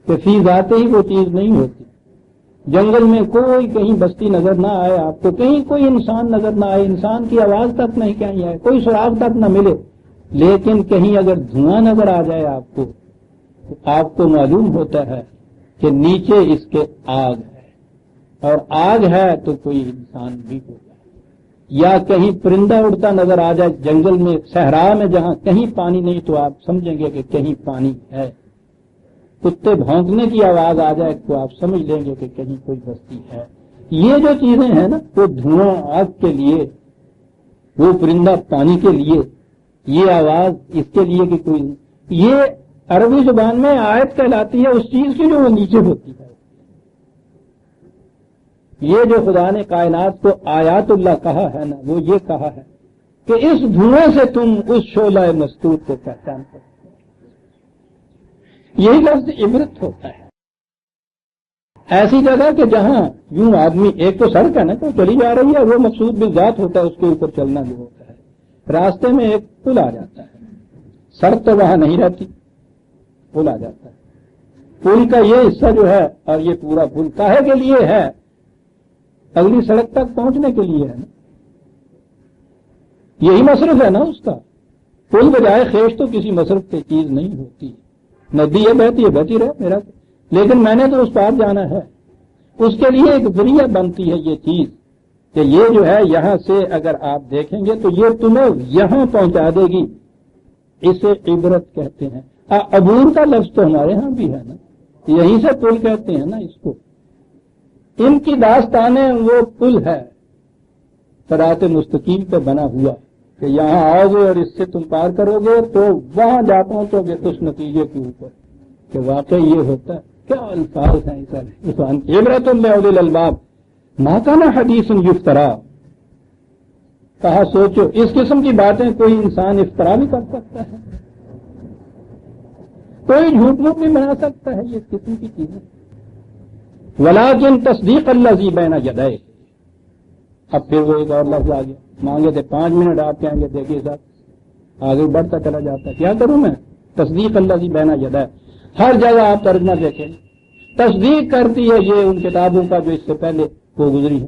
کہ فی ذات ہی وہ چیز نہیں ہوتی. جنگل میں کوئی کہیں بستی نظر نہ آئے آپ کو, کہیں کوئی انسان نظر نہ آئے, انسان کی آواز تک نہیں کہیں آئے, کوئی سراغ تک نہ ملے, لیکن کہیں اگر دھواں نظر آ جائے آپ کو تو آپ کو معلوم ہوتا ہے کہ نیچے اس کے آگ ہے, اور آگ ہے تو کوئی انسان بھی ہوگا. یا کہیں پرندہ اڑتا نظر آ جائے جنگل میں, صحرا میں جہاں کہیں پانی نہیں تو آپ سمجھیں گے کہ کہیں پانی ہے. کتے بھونکنے کی آواز آ جائے تو آپ سمجھ لیں گے کہ کہیں کوئی بستی ہے. یہ جو چیزیں ہیں نا, وہ دھواں آگ کے لیے, وہ پرندہ پانی کے لیے, یہ آواز اس کے لیے کہ کوئی, یہ عربی زبان میں آیت کہلاتی ہے اس چیز کی جو وہ نیچے ہوتی ہے. یہ جو خدا نے کائنات کو آیات اللہ کہا ہے نا, وہ یہ کہا ہے کہ اس دھوئیں سے تم اس شعلہ مستور کو پہچان کرو. یہی لفظ عبرت ہوتا ہے. ایسی جگہ کہ جہاں یوں آدمی, ایک تو سڑک ہے نا تو چلی جا رہی ہے, وہ مقصود بالذات ہوتا ہے, اس کے اوپر چلنا جو ہوتا ہے. راستے میں ایک پل آ جاتا ہے, سڑک تو وہاں نہیں رہتی, پل آ جاتا ہے. پل کا یہ حصہ جو ہے, اور یہ پورا پل کاہے کے لیے ہے, اگلی سڑک تک پہنچنے کے لیے ہے نا. یہی مصرف ہے نا اس کا. پل بجائے خیش تو کسی مصرف کی چیز نہیں ہوتی. ندی ہے, بہتی رہے میرا, لیکن میں نے تو اس پار جانا ہے. اس کے لیے ایک ذریعہ بنتی ہے یہ چیز کہ یہ جو ہے یہاں سے اگر آپ دیکھیں گے تو یہ تمہیں یہاں پہنچا دے گی. اسے عبرت کہتے ہیں. عبور کا لفظ تو ہمارے ہاں بھی ہے نا, یہیں سے پل کہتے ہیں نا اس کو. ان کی داستانیں وہ پل ہے صراط مستقیم پہ بنا ہوا کہ یہاں آؤ گے اور اس سے تم پار کرو گے تو وہاں جا پہنچو گے اس نتیجے کے اوپر کہ واقعی یہ ہوتا ہے. کیا الفاظ ہیں انسان کی. عبرۃ لأولی الالباب ما کان حدیث یفترا. کہا سوچو, اس قسم کی باتیں کوئی انسان افطرا بھی کر سکتا ہے, کوئی جھوٹ موٹ بھی بنا سکتا ہے یہ اس قسم کی چیزیں. ولیکن تصدیق الذی بین یدیہ. اب پھر وہ ایک اور لفظ آ گیا, مانگے تھے 5 منٹ, آپ کہیں گے دیکھیے صاحب آگے بڑھتا چلا جاتا ہے. کیا کروں میں؟ تصدیق الذی بین یدیہ. ہر جگہ آپ ترجمہ دیکھیں تصدیق کرتی ہے یہ ان کتابوں کا جو اس سے پہلے وہ گزری ہے.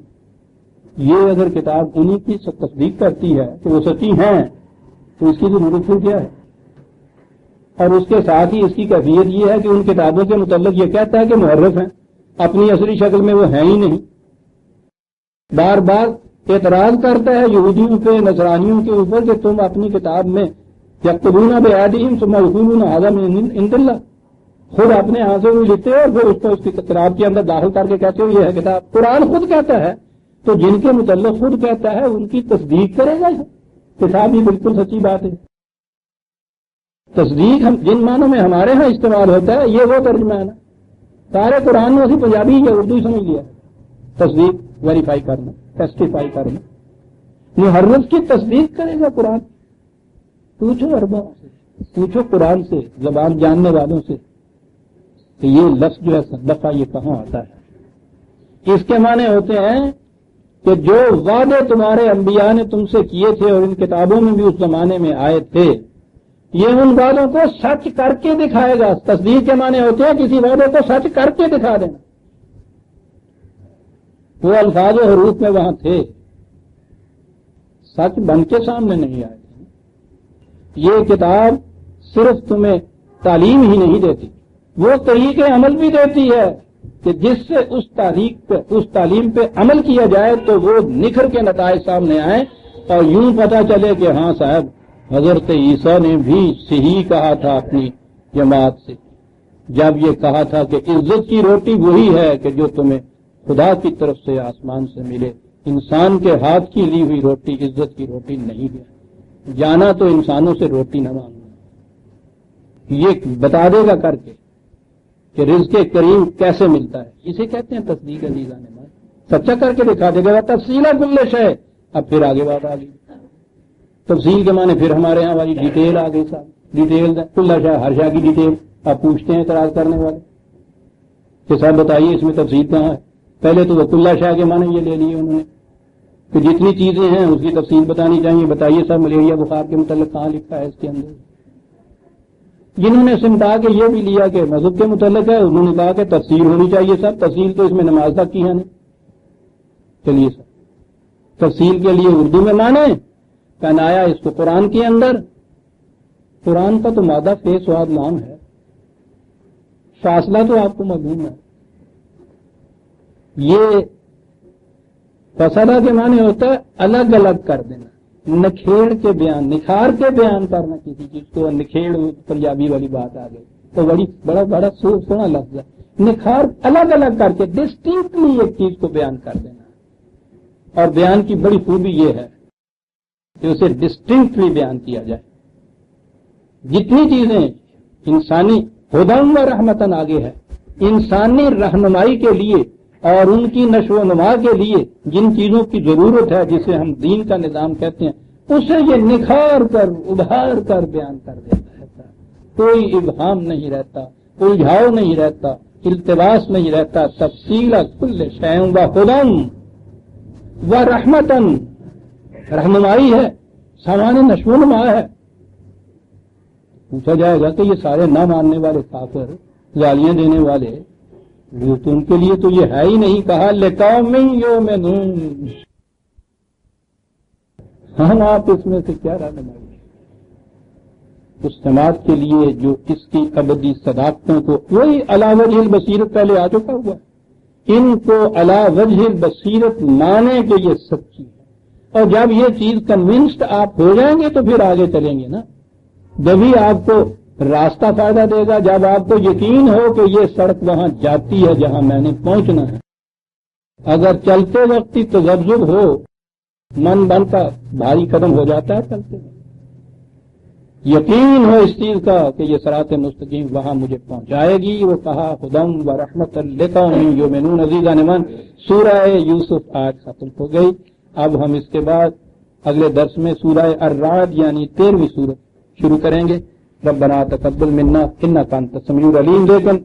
یہ اگر کتاب انہی کی تصدیق کرتی ہے کہ وہ سچی ہیں تو اس کی ضرورت پھر کیا ہے؟ اور اس کے ساتھ ہی اس کی کیفیت یہ ہے کہ ان کتابوں کے متعلق یہ کہتا ہے کہ محرف ہیں، اپنی اصلی شکل میں وہ ہیں ہی نہیں. بار بار اعتراض کرتا ہے یہودیوں پہ، نصرانیوں کے اوپر کہ تم اپنی کتاب میں یکتبون بایدیہم ثم یقولون ھذا من عند اللہ، خود اپنے ہاتھ سے لکھتے ہو اور پھر اس کو اس کی کتاب کے اندر داخل کر کے کہتے ہو یہ ہے کتاب. قرآن خود کہتا ہے تو جن کے متعلق خود کہتا ہے ان کی تصدیق کرے گا. کتاب ہی بالکل سچی بات ہے. تصدیق ہم جن معنوں میں ہمارے ہاں استعمال ہوتا ہے یہ وہ ترجمہ ہے نا. سارے قرآن میں اسی پنجابی یا اردو سمجھ لیا. تصدیق ویریفائی کرنا، ٹیسٹیفائی کرنا. محرف کی تصدیق کرے گا قرآن. پوچھو اربوں سے، پوچھو قرآن سے، زبان جاننے والوں سے کہ یہ لفظ جو ہے صدقہ یہ کہاں آتا ہے. اس کے معنی ہوتے ہیں کہ جو وعدے تمہارے انبیاء نے تم سے کیے تھے اور ان کتابوں میں بھی اس زمانے میں آئے تھے، یہ ان وعدوں کو سچ کر کے دکھائے گا. تصدیق کے معنی ہوتے ہیں کسی وعدے کو سچ کر کے دکھا دینا. وہ الفاظ و حروف میں وہاں تھے، سچ بن کے سامنے نہیں آئے. یہ کتاب صرف تمہیں تعلیم ہی نہیں دیتی، وہ طریقے عمل بھی دیتی ہے کہ جس سے اس تعلیم پہ عمل کیا جائے تو وہ نکھر کے نتائج سامنے آئیں اور یوں پتہ چلے کہ ہاں صاحب حضرت عیسیٰ نے بھی صحیح کہا تھا اپنی جماعت سے جب یہ کہا تھا کہ عزت کی روٹی وہی ہے کہ جو تمہیں خدا کی طرف سے آسمان سے ملے. انسان کے ہاتھ کی لی ہوئی روٹی عزت کی روٹی نہیں ہے. جانا تو انسانوں سے روٹی نہ مانگنا. یہ بتا دے گا کر کے کہ رزق کریم کیسے ملتا ہے. اسے کہتے ہیں تصدیق. عزیزان نے سچا کر کے دکھا دے گا. تفصیل کل شے. اب پھر آگے بات آ گئی تفصیل کے معنی پھر ہمارے ہاں والی ڈیٹیل آ گئی. صاحب ڈیٹیل کل شے، ہر شے کی ڈیٹیل. آپ پوچھتے ہیں اعتراض کرنے والے کہ صاحب بتائیے اس میں تفصیل کہاں ہے. پہلے تو وہ کل شے کے معنی یہ لے لیے انہوں نے کہ جتنی چیزیں ہیں اس کی تفصیل بتانی چاہیے. بتائیے صاحب ملیریا بخار کے متعلق کہاں لکھا ہے اس کے اندر. جنہوں نے سمٹا کے یہ بھی لیا کہ مذہب کے متعلق ہے انہوں نے کہا کہ تفصیل ہونی چاہیے. صاحب تفصیل تو اس میں نماز تک کی ہے نہیں. چلیے صاحب تفصیل کے لیے اردو میں مانے پہنایا اس کو قرآن کے اندر. قرآن کا تو مادہ فے سواد نام ہے. فاصلہ تو آپ کو معلوم ہے. یہ فصلہ کے معنی ہوتا ہے الگ الگ کر دینا. نکھیڑ کے بیان، نکھار کے بیان کرنا کسی چیز کو. نکھیڑ پنجابی والی بات آ گئی تو بڑا سونا لفظ ہے. نکھار الگ الگ کر کے ڈسٹنکٹلی ایک چیز کو بیان کر دینا. اور بیان کی بڑی خوبی یہ ہے کہ اسے ڈسٹنکٹلی بیان کیا جائے. جتنی چیزیں انسانی ہدی و رحمتن آگے ہے، انسانی رہنمائی کے لیے اور ان کی نشو و نما کے لیے جن چیزوں کی ضرورت ہے جسے ہم دین کا نظام کہتے ہیں اسے یہ نکھار کر ابھار کر بیان کر دیتا ہے. کوئی ابہام نہیں رہتا، الجھاؤ نہیں رہتا، التباس نہیں رہتا. تفصیل کل شیء و ہدی و رحمتن، رہنمائی ہے، سامان نشو و نما ہے. پوچھا جائے گا کہ یہ سارے نہ ماننے والے کافر، گالیاں دینے والے، وہ تو ان کے لیے تو یہ ہے ہی نہیں. کہا لقوم یؤمنون. ہم آپ اس میں سے کیا رہنمائی اس سماعت کے لیے جو اس کی ابدی صداقتوں کو وہی علی وجہ البصیرت پہلے آ چکا ہوا ہے. ان کو علی وجہ البصیرت مانے کہ یہ سچی ہے. اور جب یہ چیز کنونسڈ آپ ہو جائیں گے تو پھر آگے چلیں گے نا. جبھی آپ کو راستہ فائدہ دے گا جب آپ کو یقین ہو کہ یہ سڑک وہاں جاتی ہے جہاں میں نے پہنچنا ہے. اگر چلتے وقت ہی تذبذب ہو، من بن کا بھاری قدم ہو جاتا ہے چلتے وقت. یقین ہو اس چیز کا کہ یہ صراط مستقیم وہاں مجھے پہنچائے گی. وہ کہا ہدی و رحمت لقوم یؤمنون. عزیزان من سورہ یوسف آج ختم ہو گئی. اب ہم اس کے بعد اگلے درس میں سورہ الرعد یعنی 13ویں سورت شروع کریں گے. ربنا تقبل منا انک انت السمیع العلیم. لیکن